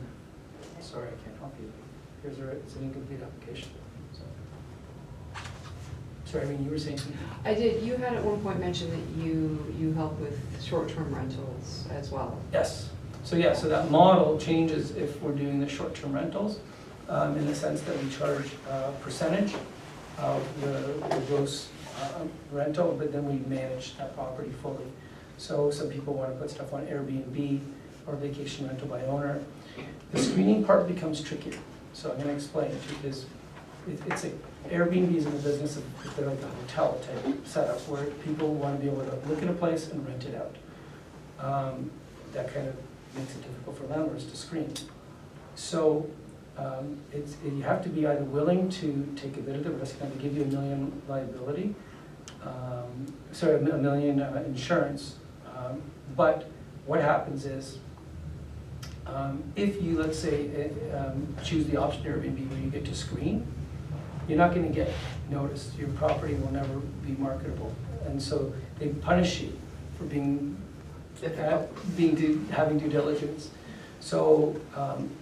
sorry, I can't help you. It's an incomplete application. So. Sorry, I mean, you were saying something? I did, you had at one point mentioned that you help with short-term rentals as well. Yes. So yeah, so that model changes if we're doing the short-term rentals, in the sense that we charge a percentage of the gross rental, but then we manage that property fully. So some people want to put stuff on Airbnb or vacation rental by owner. The screening part becomes trickier. So I'm going to explain, because it's like Airbnb is in the business of, they're like a hotel type setup where people want to be able to look at a place and rent it out. That kind of makes it difficult for landlords to screen. So you have to be either willing to take a bit of the risk and to give you $1 million liability, $1 million insurance. But what happens is, if you, let's say, choose the option Airbnb where you get to screen, you're not going to get noticed. Your property will never be marketable. And so they punish you for having due diligence. So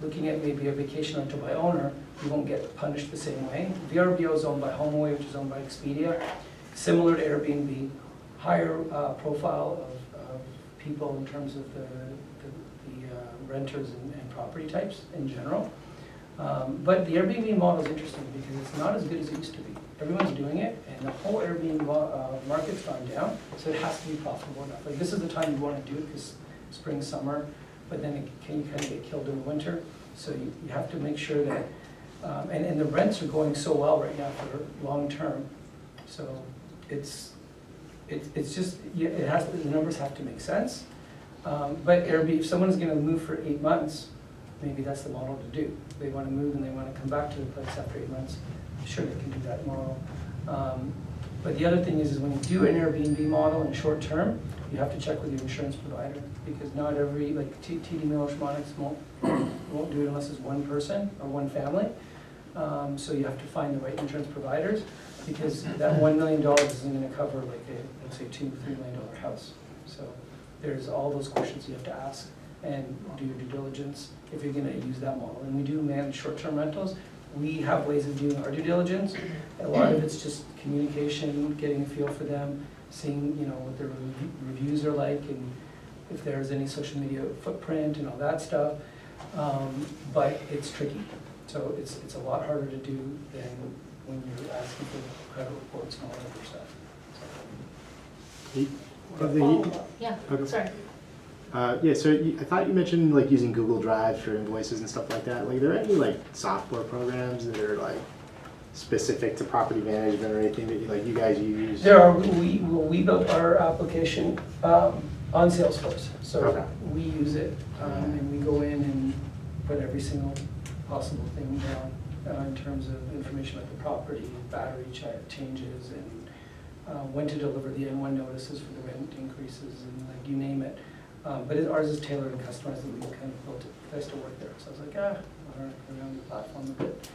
looking at maybe a vacation rental by owner, you won't get punished the same way. VRBO is owned by HomeAway, which is owned by Expedia. Similar to Airbnb, higher profile of people in terms of the renters and property types in general. But the Airbnb model is interesting because it's not as good as it used to be. Everyone's doing it, and the whole Airbnb market's gone down, so it has to be profitable enough. Like, this is the time you want to do it because spring, summer, but then you kind of get killed in the winter. So you have to make sure that, and the rents are going so well right now for long term. So it's just, the numbers have to make sense. But Airbnb, if someone's going to move for 8 months, maybe that's the model to do. They want to move and they want to come back to the place after 8 months. Sure, they can do that model. But the other thing is when you do an Airbnb model in short term, you have to check with your insurance provider, because not every, like TD Miller-Schmonics won't do it unless it's one person or one family. So you have to find the right insurance providers, because that $1 million isn't going to cover like a, let's say, $2-3 million house. So there's all those questions you have to ask and do your due diligence if you're going to use that model. And we do manage short-term rentals. We have ways of doing our due diligence. A lot of it's just communication, getting a feel for them, seeing what their reviews are like, and if there's any social media footprint and all that stuff. But it's tricky. So it's a lot harder to do than when you're asking for credit reports and all that other stuff. Yeah, Okay. sorry. Yeah, so I thought you mentioned like using Google Drive for invoices and stuff like that. Like, are there any like software programs that are like specific to property management or anything that you guys use? There are. We built our application on Salesforce, so Okay. we use it, and we go in and put every single possible thing down. in terms of information about the property, battery changes, and when to deliver the N1 notices for the rent increases, and like you name it. But ours is tailored and customized, and we kind of built it. I used to work there, so I was like, I want to go around the platform a bit.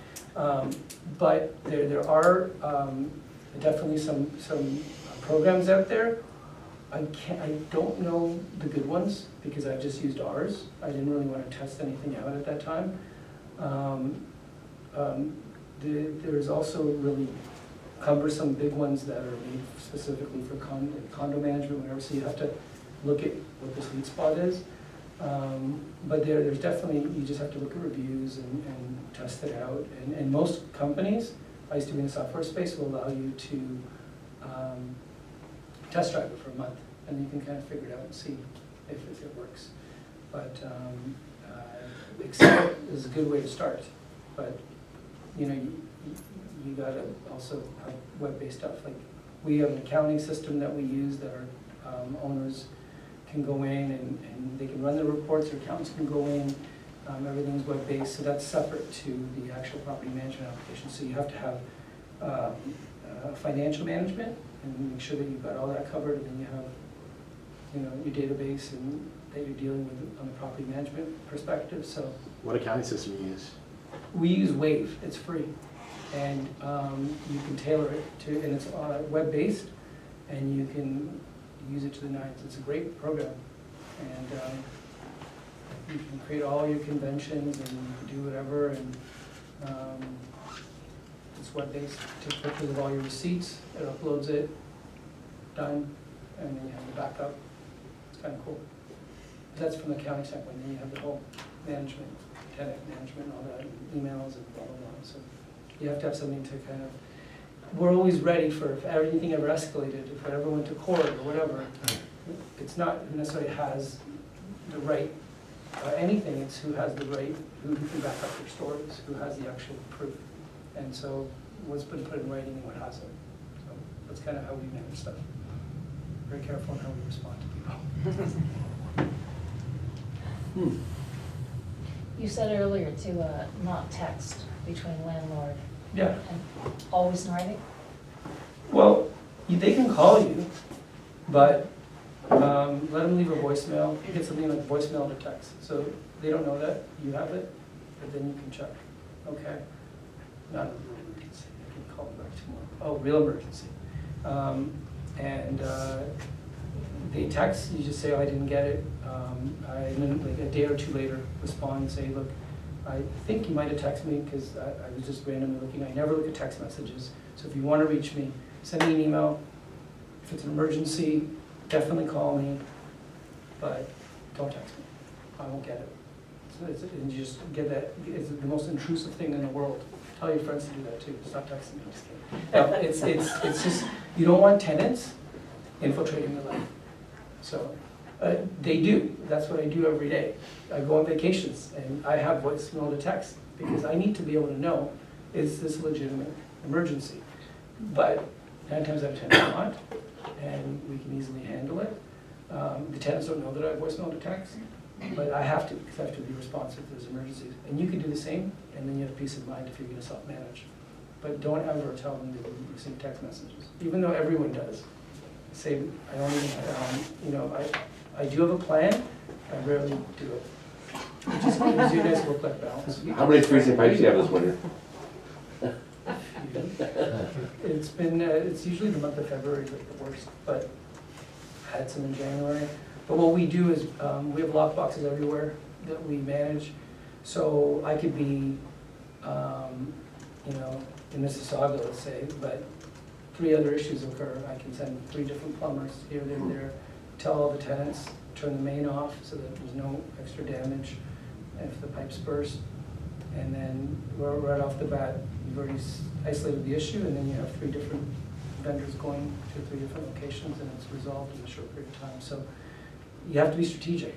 But there are definitely some programs out there. I don't know the good ones because I've just used ours. I didn't really want to test anything out at that time. There's also really cumbersome big ones that are made specifically for condo management, whatever, so you have to look at what the sweet spot is. But there's definitely, you just have to look at reviews and test it out. And most companies, I used to be in the software space, will allow you to test drive it for a month, and you can kind of figure it out and see if it works. But Excel is a good way to start, but you know, you gotta also have web-based stuff. Like, we have an accounting system that we use that our owners can go in and they can run their reports, their accountants can go in, everything's web-based, so that's separate to the actual property management application. So you have to have financial management and make sure that you've got all that covered, and then you have, you know, your database and that you're dealing with on the property management perspective. So What accounting system do you use? we use Wave, it's free, and you can tailor it to, and it's web-based, and you can use it to the nines. It's a great program, and you can create all your conventions and do whatever, and it's web-based. Take pictures of all your receipts, it uploads it, done, and then you have the backup. It's kind of cool. That's from the accounting standpoint, then you have the whole management, tenant management, all that, emails and blah, blah, blah. So you have to have something to kind of, we're always ready for if anything ever escalated, if it ever went to court or whatever. It's not necessarily has the right, anything, it's who has the right, who can back up their stories, who has the actual proof. And so what's been put in writing and what hasn't. So that's kind of how we manage stuff. Very careful on how we respond to people. You said earlier to not text between landlord Yeah. and always in writing? Well, they can call you, but let them leave a voicemail. You get something like voicemail to text. So they don't know that you have it, but then you can check. Okay. Not a real emergency. I can call them back tomorrow. Oh, real emergency. And they text, you just say, oh, I didn't get it. And then like a day or two later, respond and say, look, I think you might have texted me because I was just randomly looking. I never look at text messages. So if you want to reach me, send me an email. If it's an emergency, definitely call me, but don't text me. I won't get it. So and you just get that. It's the most intrusive thing in the world. Tell your friends to do that too. Stop texting me. I'm just kidding. No, it's just, you don't want tenants infiltrating your life. So they do. That's what I do every day. I go on vacations and I have voicemail to text because I need to be able to know, is this a legitimate emergency? But 9 times out of 10 it's not, and we can easily handle it. The tenants don't know that I have voicemail to text, but I have to because I have to be responsive if there's emergencies. And you can do the same, and then you have peace of mind if you're going to self-manage. But don't ever tell them that you receive text messages, even though everyone does. Say, I don't even, you know, I do have a plan, I rarely do it. It just gives you a nice work-life balance. How many freezing pipes do you have this winter? It's been, it's usually the month of February is like the worst, but I had some in January. But what we do is, we have lock boxes everywhere that we manage. So I could be, you know, in Mississauga, let's say, but 3 other issues occur. I can send 3 different plumbers here, there, tell all the tenants, turn the main off so that there's no extra damage if the pipes burst. And then right off the bat, you've already isolated the issue, and then you have 3 different vendors going to 3 different locations, and it's resolved in a short period of time. So you have to be strategic.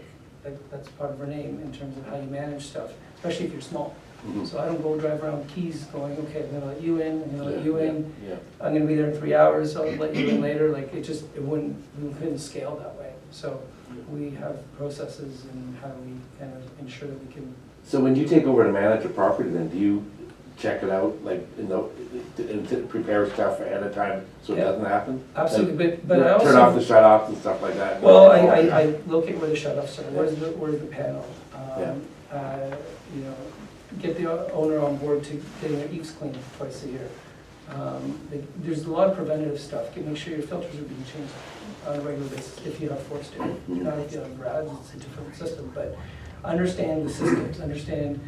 That's part of our name in terms of how you manage stuff, especially if you're small. Mhm. So I don't go drive around with keys going, okay, I'm gonna let you in, I'm gonna let you in. Yeah. I'm gonna be there in 3 hours, so I'll let you in later. Like, we couldn't scale that way. So we have processes and how we kind of ensure that we can. So when you take over to manage a property, then do check it out, like, and to prepare stuff ahead of time so it Yeah. doesn't happen? Absolutely, Like, but I also. Turn off the shut-offs and stuff like that? Well, I locate where the shut-offs are, where's the panel? Yeah. You know, get the owner on board to getting their eaves cleaned twice a year. There's a lot of preventative stuff, make sure your filters are being changed on a regular basis if you have forced air. Not if you have grads, it's a different system, but understand the systems, understand,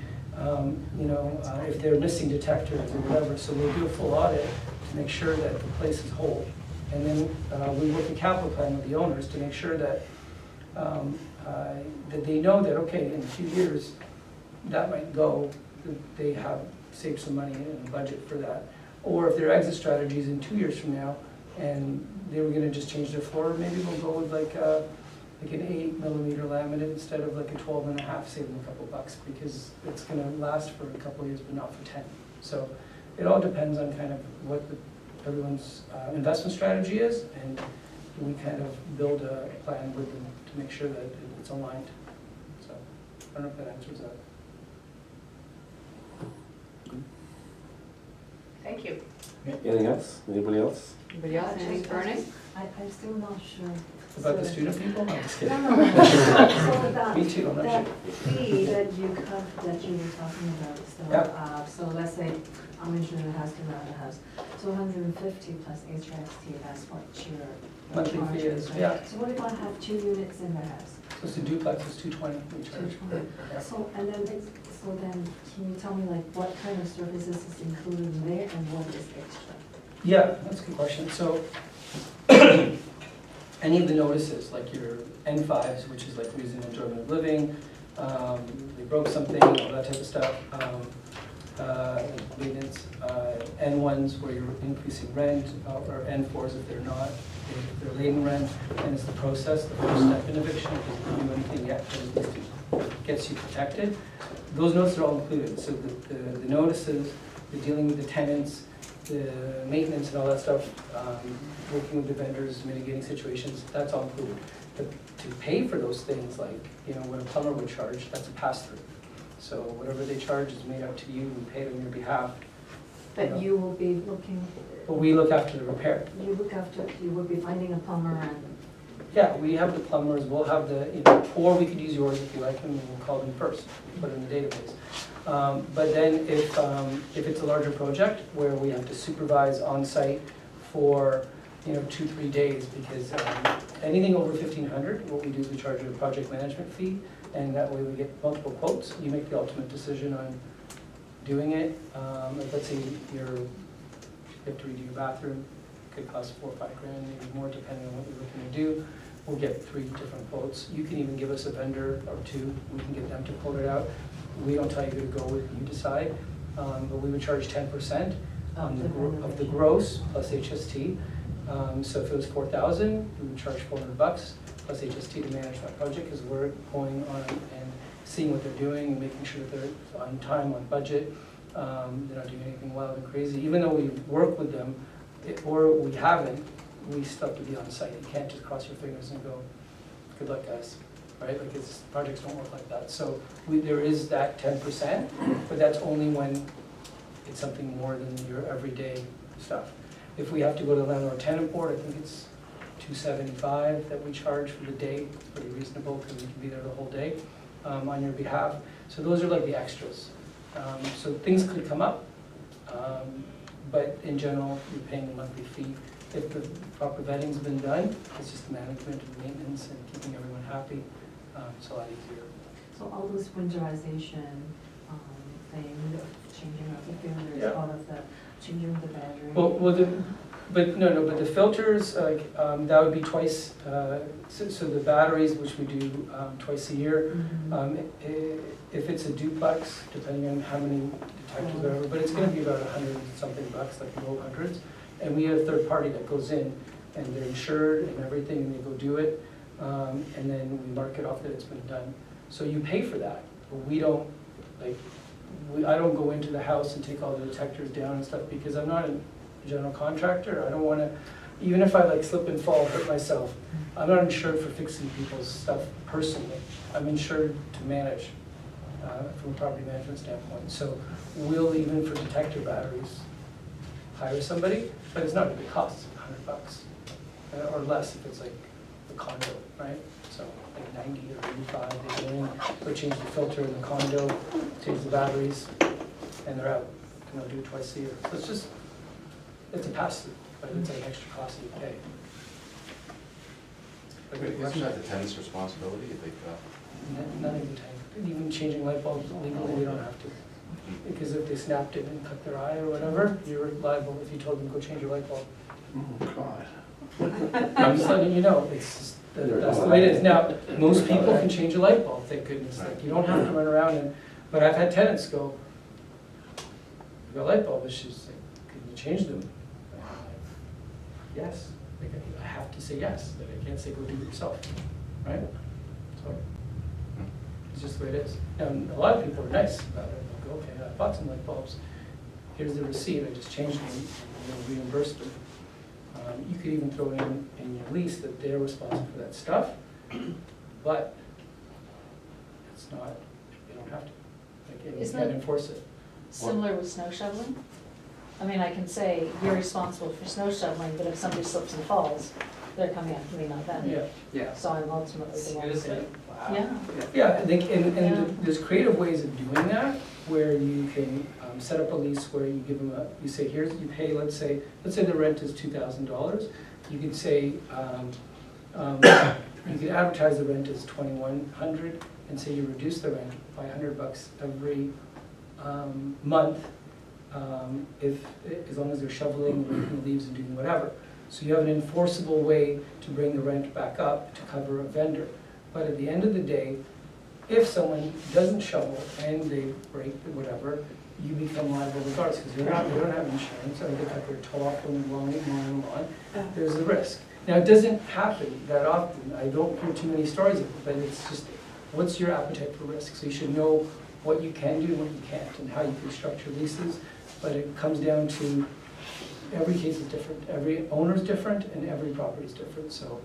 if they're missing detectors or whatever, so we'll do a full audit to make sure that the place is whole. And then we work a capital plan with the owners to make sure that that they know that, okay, in a few years, that might go, that they have saved some money in the budget for that. Or if their exit strategies in 2 years from now, and they were gonna just change their floor, maybe we'll go with like an 8mm laminate instead of like a 12.5, save them a couple bucks, because it's gonna last for a couple of years, but not for 10. So it all depends on kind of what everyone's investment strategy is, and we kind of build a plan with them to make sure that it's aligned. So I don't know if that answers that. Thank you. Anything else? Anybody else? Anybody else, anything burning? I'm still not sure. About the So- student people? I'm just No, kidding. no, no. So that, Me too, I'm not that sure. fee that you that you were talking about, so, Yeah. so let's say I'm insuring the house, come out of the house, so 150 plus HRST, that's what your Monthly charge fee is, right? yeah. So what if I have 2 units in the house? So it's a duplex, it's $220 we charge. 220. So, and then, so then, can you tell me like what kind of services is included in there and what is extra? Yeah, that's a good question. So any of the notices, like your N5s, which is like reason and enjoyment of living, they broke something, all that type of stuff, maintenance, N1s where you're increasing rent, or N4s if they're not, if they're laden rent, and it's the process, the first step in eviction, if you don't do anything yet, but it gets you protected. Those notices are all included, so the notices, the dealing with the tenants, the maintenance and all that stuff, working with the vendors, mitigating situations, that's all included. But to pay for those things, like, what a plumber would charge, that's a pass-through. So whatever they charge is made up to you, we pay it on your behalf. But you will be looking, But we look after the repair. you will be finding a plumber and, Yeah, we have the plumbers, we'll have or we could use yours if you like, and we'll call them first, put it in the database. But then if it's a larger project where we have to supervise on-site for 2-3 days, because anything over 1,500, what we do is we charge a project management fee, and that way we get multiple quotes. You make the ultimate decision on doing it. Like let's say you have to redo your bathroom, could cost $4 or $5 grand, maybe more, depending on what you're looking to do. We'll get 3 different quotes. You can even give us a vendor or 2, we can get them to quote it out. We don't tell you who to go with, you decide, but we would charge 10% of the gross plus HST. So if it was 4,000, we would charge $400 plus HST to manage that project, because we're going on and seeing what they're doing and making sure that they're on time, on budget. They're not doing anything wild and crazy. Even though we work with them, or we haven't, we still have to be on site. You can't just cross your fingers and go, good luck, guys. Right? Like projects don't work like that. So there is that 10%, but that's only when it's something more than your everyday stuff. If we have to go to the landlord tenant board, I think it's $275 that we charge for the day. It's pretty reasonable because we can be there the whole day on your behalf. So those are like the extras. So things could come up, but in general, you're paying a monthly fee. If the proper vetting's been done, it's just management and maintenance and keeping everyone happy. It's a lot easier. so all those winterization thing, changing of the filters, Yeah. all of the, changing of the battery. But the filters, that would be twice, so the batteries, which we do twice a year. Mhm. If it's a duplex, depending on how many detectors there are, but it's gonna be about $100 and something, like low hundreds. And we have a third party that goes in, and they're insured and everything, and they go do it. And then we mark it off that it's been done. So you pay for that, but we don't, I don't go into the house and take all the detectors down and stuff, because I'm not a general contractor. I don't wanna, even if I slip and fall, hurt myself, I'm not insured for fixing people's stuff personally. I'm insured to manage from a property management standpoint. So we'll, even for detector batteries, hire somebody, but it's not a big cost, it's $100 or less if it's like a condo, right? So like 90 or 85, they go in, they'll change the filter in the condo, change the batteries, and they're out. And they'll do it twice a year. So it's a pass-through, but it's an extra cost that you pay. Isn't that the tenant's responsibility if they've got? None of the time. Even changing light bulbs legally, we don't have to. Because if they snapped it and cut their eye or whatever, you're liable if you told them, go change your light bulb. Oh, God. I'm just letting you know, it's just, that's the way it is. Now, most people can change a light bulb, thank goodness. Like, you don't have to run around and, but I've had tenants go, "I've got a light bulb issues, like, can you change them?" And I'm like, yes. Like, I have to say yes, that I can't say go do it yourself, right? So, it's just the way it is. And a lot of people are nice about it. They'll go, okay, I bought some light bulbs, here's the receipt, I just changed them, and they'll reimburse them. You could even throw in your lease that they're responsible for that stuff, but it's not, they don't have to. Like, you Isn't can't it- enforce it. Similar with snow shoveling? I mean, I can say you're responsible for snow shoveling, but if somebody slips and falls, they're coming after me, not them. Yeah. Yeah. So I'm ultimately the one who's Seriously? Wow. Yeah. Yeah, I think, and Yeah. there's creative ways of doing that, where you can set up a lease where you give them you say, here's, you pay, let's say the rent is $2,000. You could say, you could advertise the rent as $2,100 and say you reduce the rent by $100 every month, as long as they're shoveling, raking the leaves and doing whatever. So you have an enforceable way to bring the rent back up to cover a vendor. But at the end of the day, if someone doesn't shovel and they break or whatever, you become liable regardless, because they don't have insurance, or they cut their toe off when they're mowing lawn. There's a risk. Now, it doesn't happen that often. I don't hear too many stories of it, but it's just, what's your appetite for risk? So you should know what you can do and what you can't, and how you can structure leases. But it comes down to, every case is different, every owner's different, and every property is different. So,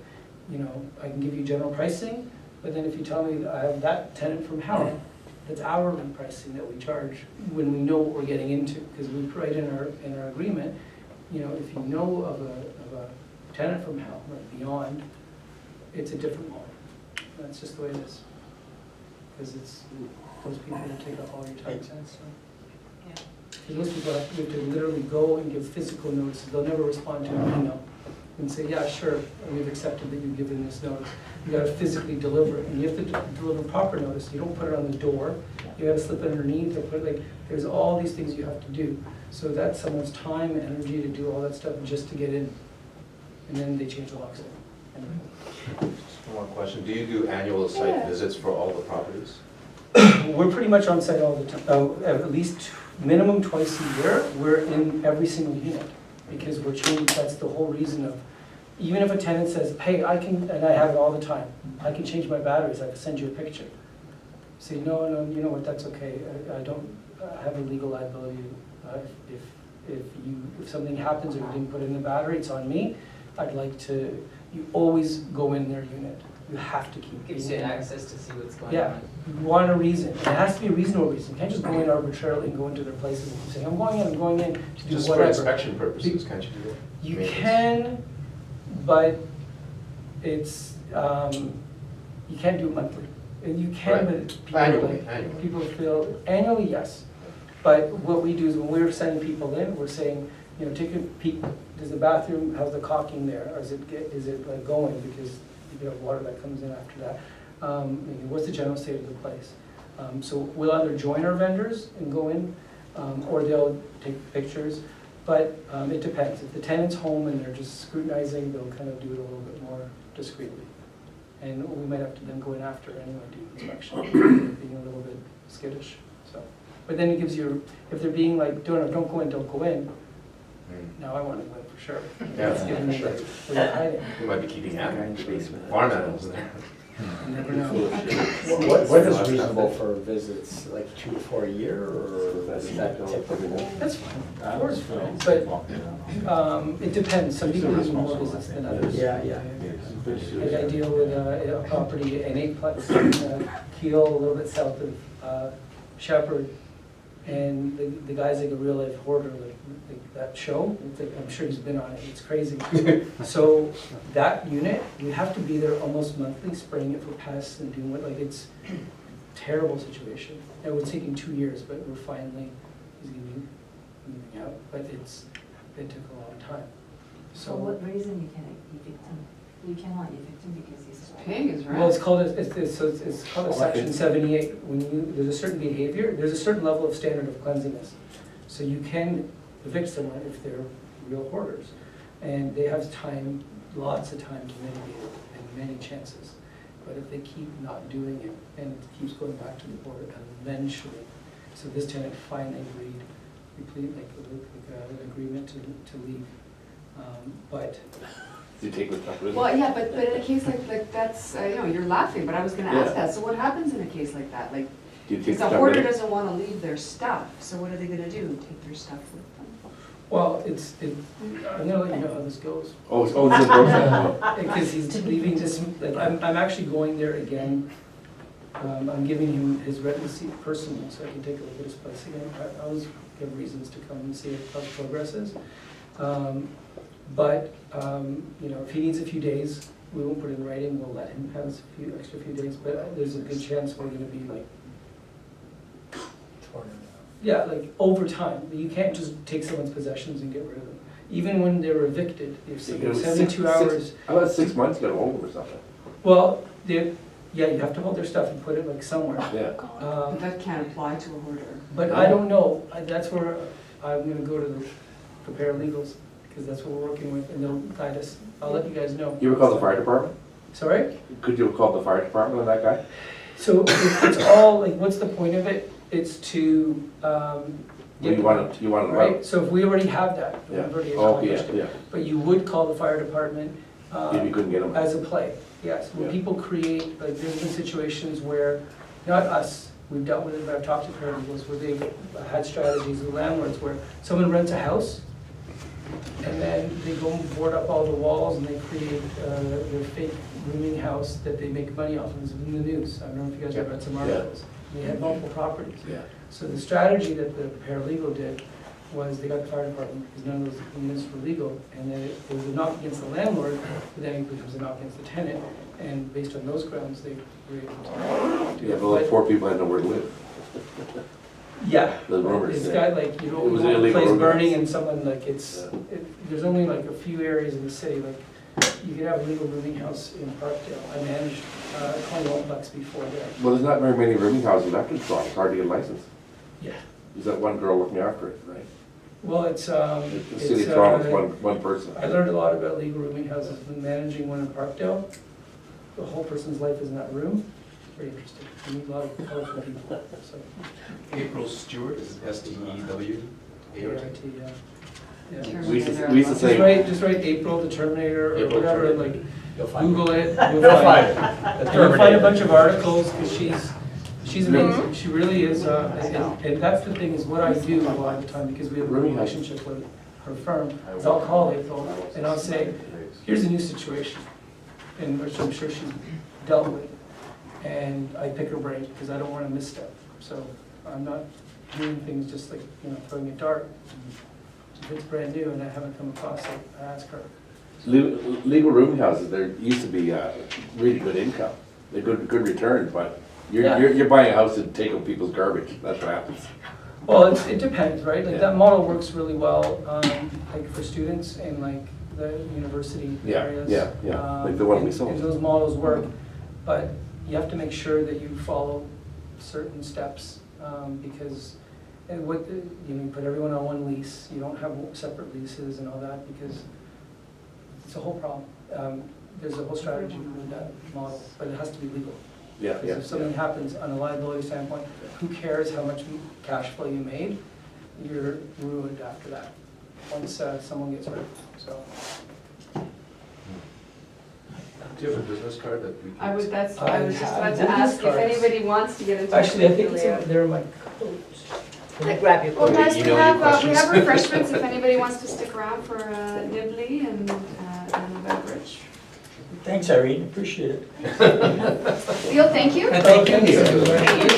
you know, I can give you general pricing, but then if you tell me that I have that tenant from hell, that's hourly pricing that we charge when we know what we're getting into, because we write in our agreement, you know, if you know of a tenant from hell or beyond, it's a different model. That's just the way it is, because it's those people that take up all your time. Those people have to literally go and give physical notices. They'll never respond to an email and say, yeah, sure, we've accepted that you've given this notice. You gotta physically deliver it, and you have to deliver proper notice. You don't put it on the door. You gotta slip it underneath, or put, like, there's all these things you have to do. So that's someone's time and energy to do all that stuff just to get in. And then they change the locks. Just one more question. Do you do annual site visits for all the properties? We're pretty much on site all the time, at least minimum twice a year. We're in every single unit, because we're changing, that's the whole reason of, even if a tenant says, hey, I can, and I have it all the time, I can change my batteries, I can send you a picture. Say, no, you know what, that's okay, I don't have a legal liability. If something happens or you didn't put in the battery, it's on me. I'd like to, you always go in their unit. You have to keep. Gives you access to see what's going on. Yeah, you want a reason. It has to be a reasonable reason. You can't just go in arbitrarily and go into their places and say, I'm going in to do Just whatever. for inspection purposes, can't you do that? You Maintenance. can, but it's, you can't do it monthly. And you can, Right. but people, Annually, like, annually. people feel, annually, yes. But what we do is when we're sending people in, we're saying, you know, take a peek, does the bathroom, how's the caulking there? Or is it like going, because you have water that comes in after that. Maybe what's the general state of the place? So we'll either join our vendors and go in, or they'll take pictures, but it depends. If the tenant's home and they're just scrutinizing, they'll kind of do it a little bit more discreetly. And we might have to then go in after anyway, do inspection, being a little bit skittish. So, but then it gives you, if they're being like, don't go in, now I want to go in for sure. Yeah, It's giving me sure. like, where you're hiding. You might be keeping animals, farm animals in there. You never know. What is reasonable for visits, like 2 to 4 a year, or is that typical? That's fine. 4 is fine, but it depends. Some people need more visits than others. Yeah. Like I deal with a property, an 8-plex, Keel, a little bit south of Shepherd, and the guy's like a real life hoarder, like that show, it's like, I'm sure he's been on it, it's crazy. So that unit, we have to be there almost monthly, spraying it for pests and doing what, like, it's terrible situation. It was taking 2 years, but we're finally, he's gonna be moving out, but it took a long time. For So, what reason you can evict him? You cannot evict him because he's. Paying his rent. well, it's called, it's called a section 78. When there's a certain behavior, there's a certain level of standard of cleanliness. So you can evict someone if they're real hoarders. And they have time, lots of time to mitigate it, and many chances. But if they keep not doing it, and it keeps going back to the board, eventually, so this tenant finally agreed, an agreement to leave. But Do you take the stuff with you? Well, yeah, but in a case like that's, I know, you're laughing, but I was gonna ask Yeah. that, so what happens in a case like that? Like, Do you take if the the stuff hoarder with you? doesn't wanna leave their stuff, so what are they gonna do? Take their stuff with them? well, I'm gonna let you know how this goes. Oh, it's a process. Because he's leaving this, like, I'm actually going there again. I'm giving him his rent receipt personally, so I can take a look at his place again. I always give reasons to come and see how the progress is. But, you know, if he needs a few days, we won't put it in writing, we'll let him have a extra few days, but there's a good chance we're gonna be like, yeah, like over time. You can't just take someone's possessions and get rid of them. Even when they're evicted, if You gotta 72 hours. How about 6 months, you gotta hold them or something? Well, yeah, you have to hold their stuff and put it like somewhere. Yeah. But that can't apply to a hoarder. But I don't know, that's where I'm gonna go to the paralegals, because that's what we're working with, and they'll guide us. I'll let you guys know. You ever call the fire department? Sorry? Could you have called the fire department on that guy? So it's all, like, what's the point of it? It's to, You want to know. right? So if we already have that, we've Yeah. already Oh, accomplished yeah, it. yeah. But you would call the fire department, If you couldn't get them. as a play, yes. When Yeah. people create, like, there's been situations where, not us, we've dealt with it, but I've talked to paralegals where they've had strategies with landlords where someone rents a house, and then they go and board up all the walls and they create their fake rooming house that they make money off of. It's in the news. I don't know if you guys have read some articles. They had multiple properties. Yeah. So the strategy that the paralegal did was they got the fire department because none of those units were legal, and then it was a knock against the landlord, but then it becomes a knock against the tenant, and based on those grounds, they were able to do Yeah, it. but those But- poor people had nowhere to live. Yeah. The rumors It's say. got like, you It know, was the illegal place rumors. burning and someone like it's, Yeah. there's only like a few areas in the city, like you could have a legal rooming house in Parkdale. I managed 21 bucks before there. Well, there's not very many rooming houses left in Toronto, it's hard to get a license. Yeah. There's that one girl looking after it, right? Well, it's, The city of Toronto's one person. I learned a lot about legal rooming houses when managing one in Parkdale. The whole person's life is in that room. Very interesting. You meet a lot of colorful people, so. April Stewart is STEW. ART, yeah. Yeah. We used to Just say, write April the Terminator or April whatever, and Terminator. like You'll find Google it. You'll find it. And you'll find a bunch of articles, because she's amazing, she really is, and that's the thing, is what I do a lot of the time, because we have a Really? relationship with her firm, is I'll call April, and I'll say, here's a new situation, and which I'm sure she's dealt with, and I pick her brain, because I don't want to misstep, so I'm not doing things just like, you know, throwing a dart. If it's brand new and I haven't come across it, I ask her. legal rooming houses, there used to be really good income. They're good returns, but Yeah. you're buying a house and taking people's garbage, that's what happens. Well, it depends, right? Like Yeah. that model works really well, like for students in like the university Yeah, areas. yeah, like the one we sold. And those models work, but you have to make sure that you follow certain steps, because you put everyone on one lease, you don't have separate leases and all that, because it's a whole problem. There's a whole strategy with that model, but it has to be legal. Yeah, Because yeah. if something happens on a liability standpoint, who cares how much cash flow you made? You're ruined after that, once someone gets hurt, so. Do you have a business card that we can? I was just I about have to ask if cards. anybody wants to get in touch Actually, I with think it's Julia. they're in my coat. Can I grab your Well, coat? guys, we email you have questions. refreshments if anybody wants to stick around for nibbly and a beverage. Thanks, Irene, appreciate it. Leo, thank you. Thank you. Thank you.